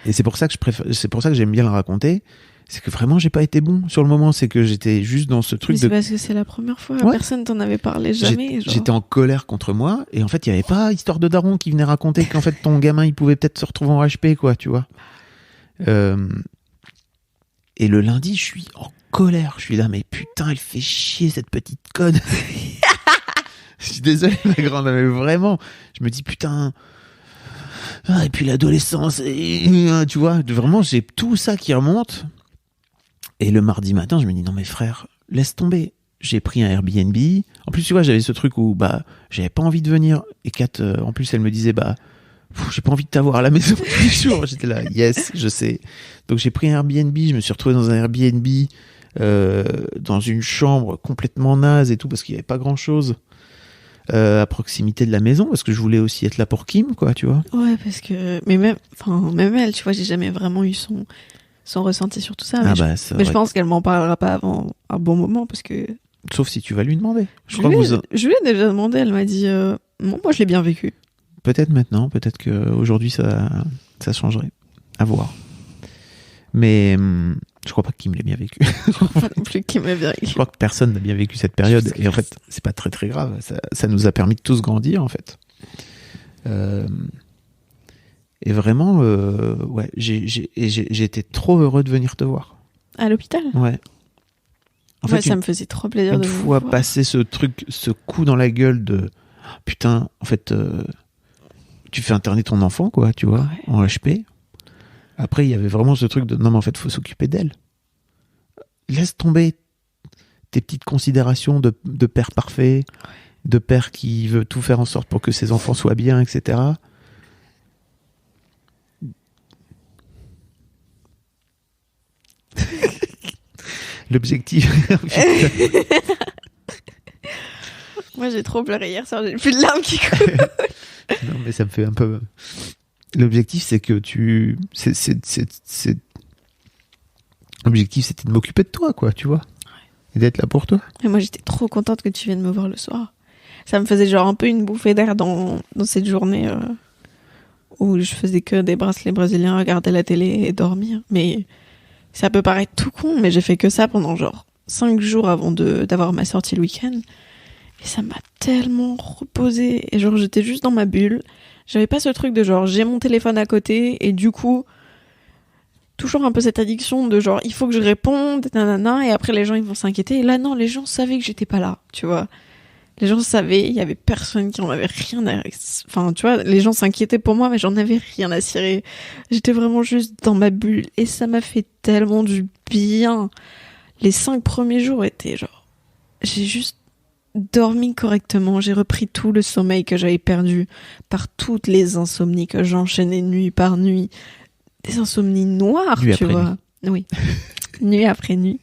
Et c'est pour ça que c'est pour ça que j'aime bien le raconter. C'est que vraiment, j'ai pas été bon sur le moment. C'est que j'étais juste dans ce truc mais c'est parce que c'est la première fois. Personne t'en avait parlé jamais. J'étais en colère contre moi. Et en fait, il y avait pas histoire de daron qui venait raconter qu'en fait, ton gamin, il pouvait peut-être se retrouver en HP, quoi, tu vois. Et le lundi, je suis en colère. Je suis là, mais putain, elle fait chier cette petite conne. Je suis désolé, ma grande, mais vraiment, je me dis putain. Ah, et puis l'adolescence, tu vois, vraiment, j'ai tout ça qui remonte. Et le mardi matin, je me dis non mais frère, laisse tomber. J'ai pris un Airbnb. En plus, tu vois, j'avais ce truc où j'avais pas envie de venir. Et Kat, en plus, elle me disait j'ai pas envie de t'avoir à la maison tous les jours. J'étais là, yes, je sais. Donc j'ai pris un Airbnb, je me suis retrouvé dans un Airbnb, dans une chambre complètement naze et tout, parce qu'il y avait pas grand chose à proximité de la maison, parce que je voulais aussi être là pour Kim, quoi, tu vois. Ouais, parce que mais même elle, tu vois, j'ai jamais vraiment eu son ressenti sur tout ça. Mais je pense qu'elle m'en parlera pas avant un bon moment, parce que. Sauf si tu vas lui demander. Je lui ai déjà demandé, elle m'a dit non, moi je l'ai bien vécu. Peut-être maintenant, peut-être qu'aujourd'hui ça changerait. À voir. Mais je crois pas que Kim l'ait bien vécu. Pas non plus Kim l'ait bien vécu. Je crois que personne n'a bien vécu cette période. Et en fait, c'est pas très très grave. Ça nous a permis de tous grandir, en fait. Et vraiment, ouais, j'ai été trop heureux de venir te voir. À l'hôpital ? Ouais. En fait, ça me faisait trop plaisir de vous voir. Une fois voir. passé ce coup dans la gueule de putain, en fait, tu fais interner ton enfant, quoi, tu vois, en HP. Après, il y avait vraiment ce truc de non, mais en fait, faut s'occuper d'elle. Laisse tomber tes petites considérations de père parfait, de père qui veut tout faire en sorte pour que ses enfants soient bien, etc. L'objectif. Moi, j'ai trop pleuré hier soir, j'ai plus de larmes qui coulent. Non, mais ça me fait un peu. L'objectif, c'est que L'objectif, c'était de m'occuper de toi, quoi, tu vois. Et d'être là pour toi. Et moi, j'étais trop contente que tu viennes me voir le soir. Ça me faisait genre un peu une bouffée d'air dans cette journée où je faisais que des bracelets brésiliens, regarder la télé et dormir. Mais ça peut paraître tout con, mais j'ai fait que ça pendant genre 5 jours avant d'avoir ma sortie le week-end. Et ça m'a tellement reposée. Et genre, j'étais juste dans ma bulle. J'avais pas ce truc de genre, j'ai mon téléphone à côté et du coup, toujours un peu cette addiction de genre, il faut que je réponde, nanana, et après les gens ils vont s'inquiéter. Et là, non, les gens savaient que j'étais pas là, tu vois. Les gens savaient, il y avait personne qui en avait rien à... Enfin, tu vois, les gens s'inquiétaient pour moi, mais j'en avais rien à cirer. J'étais vraiment juste dans ma bulle et ça m'a fait tellement du bien. Les 5 premiers jours étaient genre... J'ai juste dormi correctement, j'ai repris tout le sommeil que j'avais perdu par toutes les insomnies que j'enchaînais nuit par nuit. Des insomnies noires, tu vois. Oui. Nuit après nuit.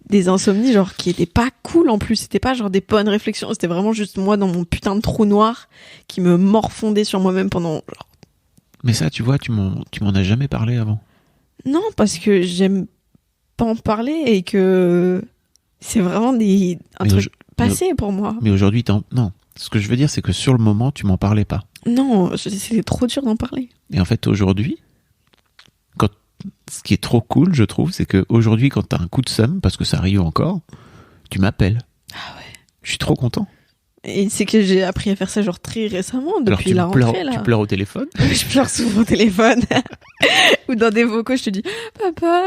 Des insomnies genre qui étaient pas cool en plus, c'était pas genre des bonnes réflexions, c'était vraiment juste moi dans mon putain de trou noir qui me morfondait sur moi-même pendant genre... Mais ça, tu vois, tu m'en as jamais parlé avant. Non, parce que j'aime pas en parler et que c'est vraiment un truc passé pour moi. Mais aujourd'hui, non. Ce que je veux dire, c'est que sur le moment, tu m'en parlais pas. Non, c'était trop dur d'en parler. Et en fait, aujourd'hui, ce qui est trop cool, je trouve, c'est qu'aujourd'hui, quand t'as un coup de seum, parce que ça arrive encore, tu m'appelles. Ah ouais. Je suis trop content. Et c'est que j'ai appris à faire ça genre très récemment, depuis la rentrée, là. Tu pleures au téléphone? Je pleure souvent au téléphone. Ou dans des vocaux, je te dis, papa,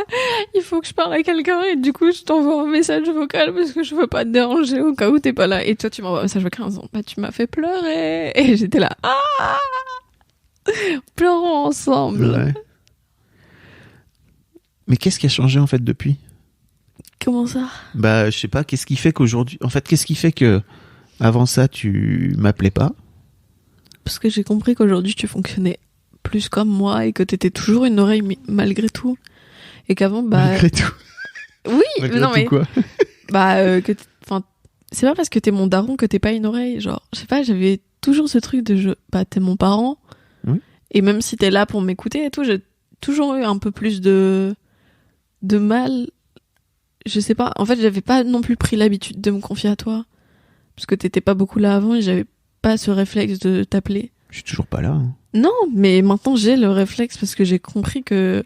il faut que je parle à quelqu'un, et du coup, je t'envoie un message vocal parce que je veux pas te déranger au cas où t'es pas là. Et toi, tu m'envoies un message vocal en disant, bah, tu m'as fait pleurer. Et j'étais là, pleurons ensemble. Ouais. Mais qu'est-ce qui a changé, en fait, depuis? Comment ça? Bah, je sais pas, qu'est-ce qui fait qu'aujourd'hui... En fait, qu'est-ce qui fait que avant ça, tu m'appelais pas? Parce que j'ai compris qu'aujourd'hui, tu fonctionnais plus comme moi et que t'étais toujours une oreille malgré tout. Et qu'avant, bah... Malgré tout. Oui, Malgré non tout mais... quoi? Enfin, c'est pas parce que t'es mon daron que t'es pas une oreille. Genre, je sais pas, j'avais toujours ce truc de... Bah, t'es mon parent. Oui. Et même si t'es là pour m'écouter et tout, j'ai toujours eu un peu plus de mal. Je sais pas. En fait, j'avais pas non plus pris l'habitude de me confier à toi. Parce que t'étais pas beaucoup là avant et j'avais pas ce réflexe de t'appeler. Je suis toujours pas là. Hein. Non, mais maintenant j'ai le réflexe parce que j'ai compris que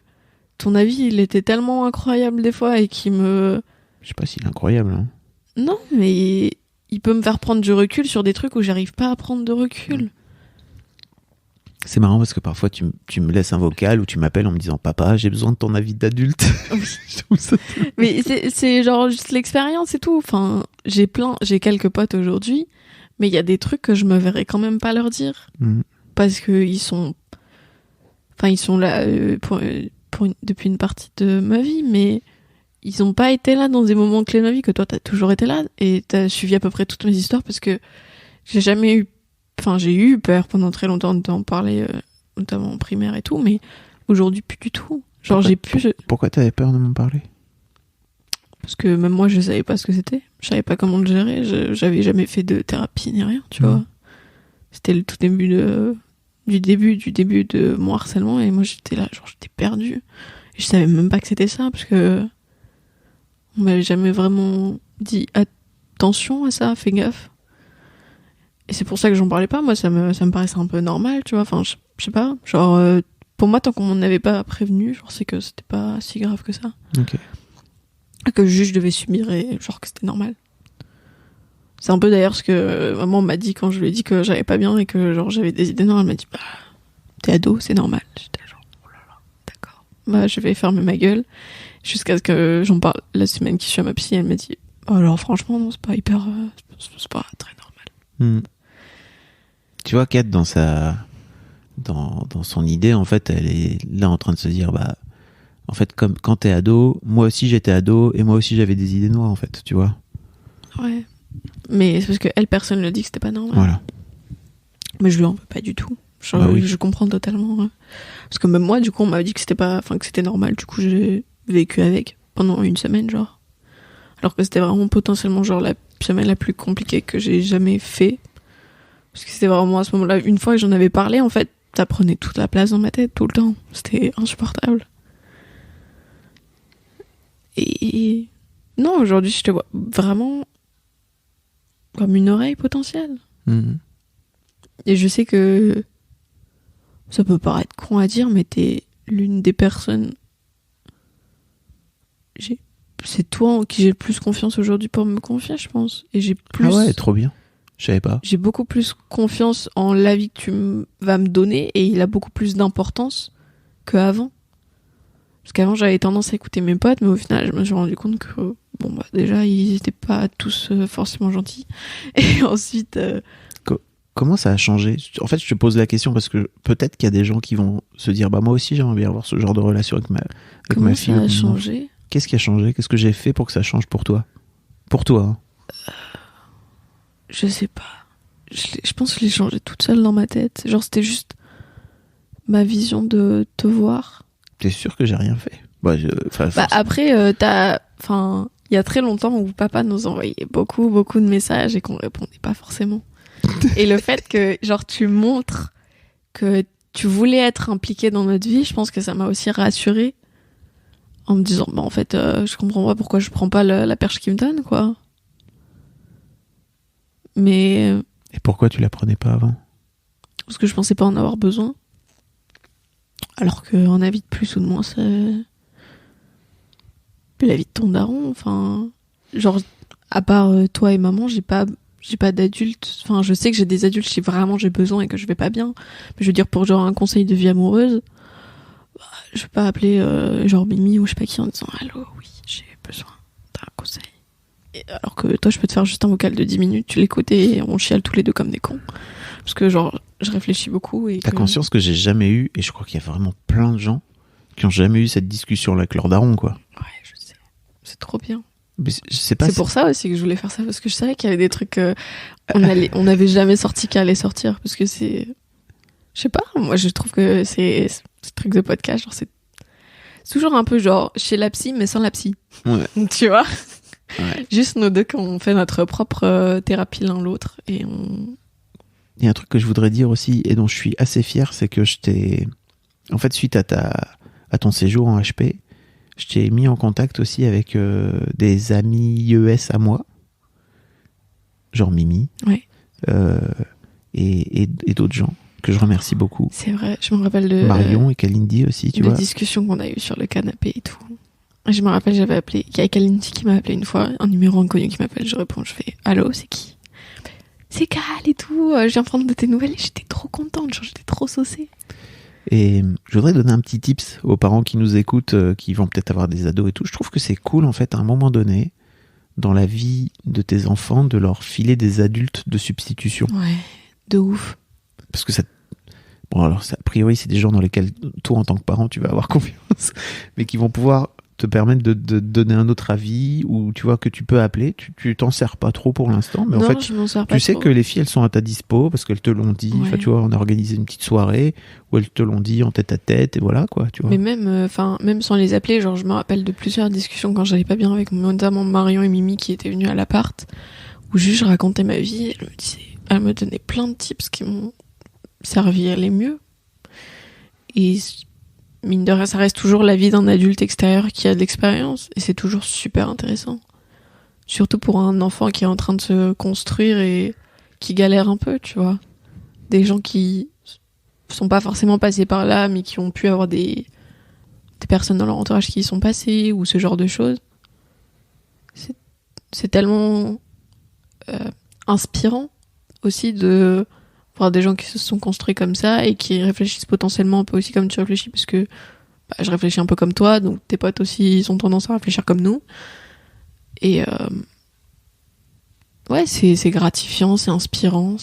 ton avis, il était tellement incroyable des fois et qu'il me... Je sais pas s'il est incroyable. Hein. Non, mais il peut me faire prendre du recul sur des trucs où j'arrive pas à prendre de recul. C'est marrant parce que parfois tu me laisses un vocal ou tu m'appelles en me disant papa, j'ai besoin de ton avis d'adulte. Je trouve ça... Mais c'est genre juste l'expérience et tout. Enfin, j'ai quelques potes aujourd'hui, mais il y a des trucs que je me verrais quand même pas leur dire. Parce que ils sont là depuis une partie de ma vie, mais ils ont pas été là dans des moments clés de ma vie que toi t'as toujours été là et t'as suivi à peu près toutes mes histoires parce que j'ai eu peur pendant très longtemps d'en parler, notamment en primaire et tout, mais aujourd'hui plus du tout. Genre Pourquoi t'avais peur de m'en parler? Parce que même moi je savais pas ce que c'était, je savais pas comment le gérer, j'avais jamais fait de thérapie ni rien, tu vois. C'était le tout début du début de mon harcèlement et moi j'étais là, genre j'étais perdue. Et je savais même pas que c'était ça parce que on m'avait jamais vraiment dit attention à ça, fais gaffe. Et c'est pour ça que j'en parlais pas, moi ça me paraissait un peu normal, tu vois, enfin je sais pas, genre pour moi tant qu'on m'en avait pas prévenu, genre c'est que c'était pas si grave que ça. Ok. Que juste je devais subir et genre que c'était normal. C'est un peu d'ailleurs ce que maman m'a dit quand je lui ai dit que j'allais pas bien et que genre j'avais des idées noires, elle m'a dit bah t'es ado, c'est normal. J'étais genre oh là là, d'accord. Bah je vais fermer ma gueule jusqu'à ce que j'en parle la semaine qui suit à ma psy, elle m'a dit oh, alors franchement non, c'est pas hyper c'est pas très normal. Tu vois, Kat, dans son idée, en fait, elle est là en train de se dire, bah, en fait, comme quand t'es ado, moi aussi j'étais ado et moi aussi j'avais des idées noires, en fait, tu vois. Ouais. Mais c'est parce que personne ne dit que c'était pas normal. Voilà. Mais je lui en veux pas du tout. Genre, bah oui. Je comprends totalement. Hein. Parce que même moi, du coup, on m'avait dit que c'était normal. Du coup, j'ai vécu avec pendant une semaine, genre. Alors que c'était vraiment potentiellement genre la semaine la plus compliquée que j'ai jamais fait. Parce que c'était vraiment à ce moment-là, une fois que j'en avais parlé, en fait, ça prenait toute la place dans ma tête, tout le temps. C'était insupportable. Et non, aujourd'hui, je te vois vraiment comme une oreille potentielle. Et je sais que ça peut paraître con à dire, mais t'es l'une des personnes... C'est toi en qui j'ai le plus confiance aujourd'hui pour me confier, je pense. Et j'ai plus... Ah ouais, trop bien. Je savais pas. J'ai beaucoup plus confiance en l'avis que tu vas me donner et il a beaucoup plus d'importance qu'avant. Parce qu'avant, j'avais tendance à écouter mes potes, mais au final, je me suis rendu compte que, bon, bah, déjà, ils étaient pas tous forcément gentils. Et ensuite... Comment ça a changé? En fait, je te pose la question parce que peut-être qu'il y a des gens qui vont se dire, bah, moi aussi, j'aimerais bien avoir ce genre de relation avec ma fille. Comment ça a changé? Qu'est-ce qui a changé? Qu'est-ce que j'ai fait pour que ça change pour toi? Pour toi, hein. Je sais pas. Je pense que je l'ai changé toute seule dans ma tête. Genre, c'était juste ma vision de te voir. T'es sûr que j'ai rien fait? Après, il y a très longtemps où papa nous envoyait beaucoup de messages et qu'on répondait pas forcément. Et le fait que, genre, tu montres que tu voulais être impliqué dans notre vie, je pense que ça m'a aussi rassurée. En me disant, bah, en fait, je comprends pas pourquoi je prends pas la perche qu'il me donne, quoi. Mais... Et pourquoi tu la prenais pas avant? Parce que je pensais pas en avoir besoin. Alors qu'un avis de plus ou de moins, c'est... Puis la vie de ton daron, enfin... Genre, à part toi et maman, j'ai pas j'ai pas d'adultes. Enfin, je sais que j'ai des adultes si vraiment j'ai besoin et que je vais pas bien. Mais je veux dire, pour genre un conseil de vie amoureuse, je vais pas appeler genre Mimi ou je sais pas qui en disant allô, oui, j'ai besoin d'un conseil. Et alors que toi, je peux te faire juste un vocal de 10 minutes, tu l'écoutes et on chiale tous les deux comme des cons. Parce que genre, je réfléchis beaucoup. Et T'as conscience que j'ai jamais eu, et je crois qu'il y a vraiment plein de gens qui ont jamais eu cette discussion avec leur daron, quoi. Ouais, je sais. C'est trop bien. Mais je sais pas. C'est pour ça aussi que je voulais faire ça, parce que je savais qu'il y avait des trucs on n'avait jamais sorti qui allaient sortir, parce que c'est... Je sais pas, moi je trouve que c'est ce truc de podcast, genre c'est toujours un peu genre chez la psy, mais sans la psy. Ouais. Tu vois? Ouais. Juste nous deux quand on fait notre propre thérapie l'un l'autre et on... Il y a un truc que je voudrais dire aussi, et dont je suis assez fier, c'est que je t'ai... En fait, suite à ton séjour en HP, je t'ai mis en contact aussi avec des amis ES à moi, genre Mimi, Ouais. et d'autres gens que je remercie beaucoup. C'est vrai, je me rappelle de... Marion et Kalindi aussi, tu de vois. discussions qu'on a eues sur le canapé et tout. Je me rappelle, j'avais appelé... Il y a Kalindi qui m'a appelé une fois, un numéro inconnu qui m'appelle, je réponds, je fais « Allô, c'est qui ?» C'est Cal et tout, je viens prendre de tes nouvelles et j'étais trop contente, genre j'étais trop saucée. Et je voudrais donner un petit tips aux parents qui nous écoutent, qui vont peut-être avoir des ados et tout. Je trouve que c'est cool, en fait, à un moment donné, dans la vie de tes enfants, de leur filer des adultes de substitution. Ouais, de ouf. Parce que ça... Bon, alors, a priori, c'est des gens dans lesquels, toi, en tant que parent, tu vas avoir confiance, mais qui vont pouvoir te permettre de donner un autre avis, ou tu vois, que tu peux appeler. Tu t'en sers pas trop pour l'instant, mais Non, en fait, je m'en sers pas tu sais trop. que les filles, elles sont à ta dispo, parce qu'elles te l'ont dit. Ouais. Enfin, tu vois, on a organisé une petite soirée, où elles te l'ont dit en tête à tête, et voilà, quoi, tu vois. Mais même, même sans les appeler, genre je me rappelle de plusieurs discussions quand j'allais pas bien avec notamment Marion et Mimi qui étaient venues à l'appart, où juste je racontais ma vie, et elle me donnait plein de tips qui m'ont servi à aller mieux. Et mine de rien, ça reste toujours la vie d'un adulte extérieur qui a de l'expérience, et c'est toujours super intéressant. Surtout pour un enfant qui est en train de se construire et qui galère un peu, tu vois. Des gens qui sont pas forcément passés par là, mais qui ont pu avoir des personnes dans leur entourage qui y sont passées, ou ce genre de choses. C'est tellement inspirant aussi de voir des gens qui se sont construits comme ça et qui réfléchissent potentiellement un peu aussi comme tu réfléchis, parce que je réfléchis un peu comme toi, donc tes potes aussi ils ont tendance à réfléchir comme nous. Et ouais, c'est gratifiant, c'est inspirant,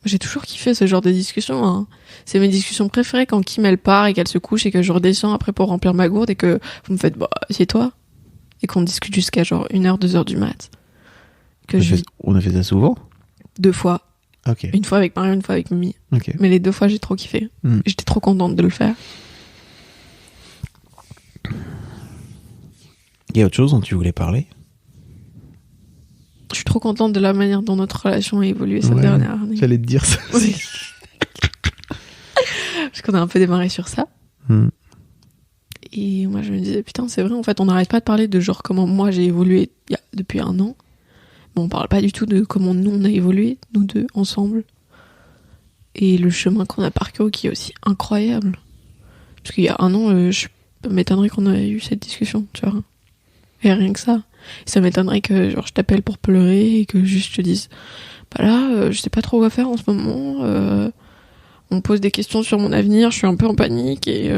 j'ai toujours kiffé ce genre de discussion, hein. C'est mes discussions préférées quand Kim elle part et qu'elle se couche et que je redescends après pour remplir ma gourde et que vous me faites bah c'est toi, et qu'on discute jusqu'à genre 1h 2h du mat. On a fait ça souvent? 2 fois. Ok. Une fois avec Marion, une fois avec Mimi. Ok. Mais les 2 fois j'ai trop kiffé. J'étais trop contente de le faire. Il y a autre chose dont tu voulais parler? Je suis trop contente de la manière dont notre relation a évolué cette dernière année. J'allais te dire ça aussi. Parce qu'on a un peu démarré sur ça. Et moi je me disais putain c'est vrai, en fait on n'arrête pas de parler de genre comment moi j'ai évolué depuis 1 an. Mais on parle pas du tout de comment nous on a évolué, nous deux ensemble. Et le chemin qu'on a parcouru qui est aussi incroyable. Parce qu'il y a 1 an, je m'étonnerais qu'on ait eu cette discussion, tu vois. Et rien que ça. Et ça m'étonnerait que genre je t'appelle pour pleurer et que juste je te dise bah là je sais pas trop quoi faire en ce moment, on me pose des questions sur mon avenir, je suis un peu en panique et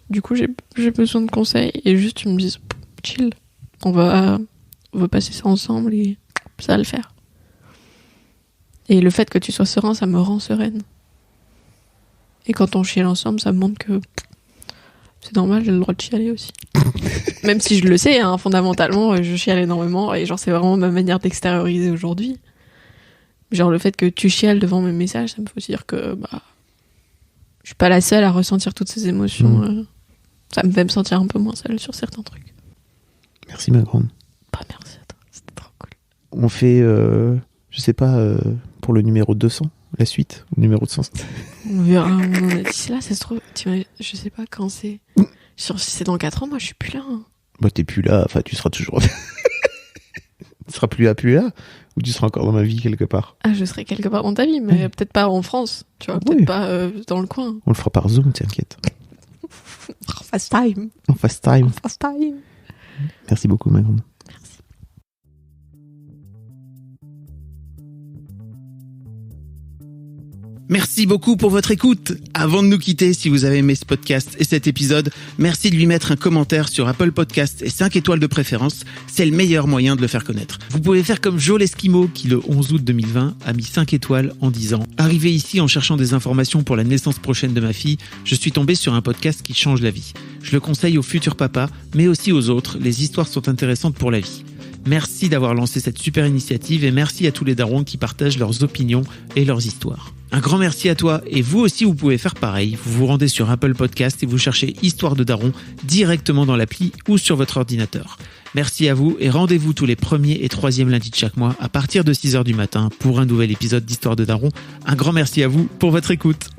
du coup j'ai besoin de conseils, et juste tu me dises chill, on va passer ça ensemble et ça va le faire. Et le fait que tu sois serein, ça me rend sereine. Et quand on chiale ensemble, ça me montre que c'est normal, j'ai le droit de chialer aussi. Même si je le sais, hein, fondamentalement, je chiale énormément et genre c'est vraiment ma manière d'extérioriser aujourd'hui. Genre le fait que tu chiales devant mes messages, ça me fait aussi dire que je suis pas la seule à ressentir toutes ces émotions. Ça me fait me sentir un peu moins seule sur certains trucs. Merci ma grande. Bah merci à toi, c'était trop cool. On fait, je sais pas, pour le numéro 200, la suite, le numéro de 100. On verra, on en est d'ici là, ça se trouve, je sais pas quand c'est. Si c'est dans 4 ans, moi je suis plus là. Hein. Bah t'es plus là, enfin tu seras toujours... Tu seras plus là, ou tu seras encore dans ma vie quelque part? Ah, je serai quelque part dans ta vie, mais peut-être pas en France, tu vois, peut-être pas dans le coin. On le fera par Zoom, t'inquiète. En FaceTime. En FaceTime. FaceTime. Merci beaucoup ma grande. Merci beaucoup pour votre écoute. Avant de nous quitter, si vous avez aimé ce podcast et cet épisode, merci de lui mettre un commentaire sur Apple Podcast et 5 étoiles de préférence. C'est le meilleur moyen de le faire connaître. Vous pouvez faire comme Jo l'Esquimau qui, le 11 août 2020, a mis 5 étoiles en disant « Arrivé ici en cherchant des informations pour la naissance prochaine de ma fille, je suis tombé sur un podcast qui change la vie. Je le conseille aux futurs papas, mais aussi aux autres. Les histoires sont intéressantes pour la vie. » Merci d'avoir lancé cette super initiative et merci à tous les darons qui partagent leurs opinions et leurs histoires. Un grand merci à toi et vous aussi vous pouvez faire pareil. Vous vous rendez sur Apple Podcast et vous cherchez Histoire de Daron directement dans l'appli ou sur votre ordinateur. Merci à vous et rendez-vous tous les 1er et 3e lundis de chaque mois à partir de 6h du matin pour un nouvel épisode d'Histoire de Daron. Un grand merci à vous pour votre écoute.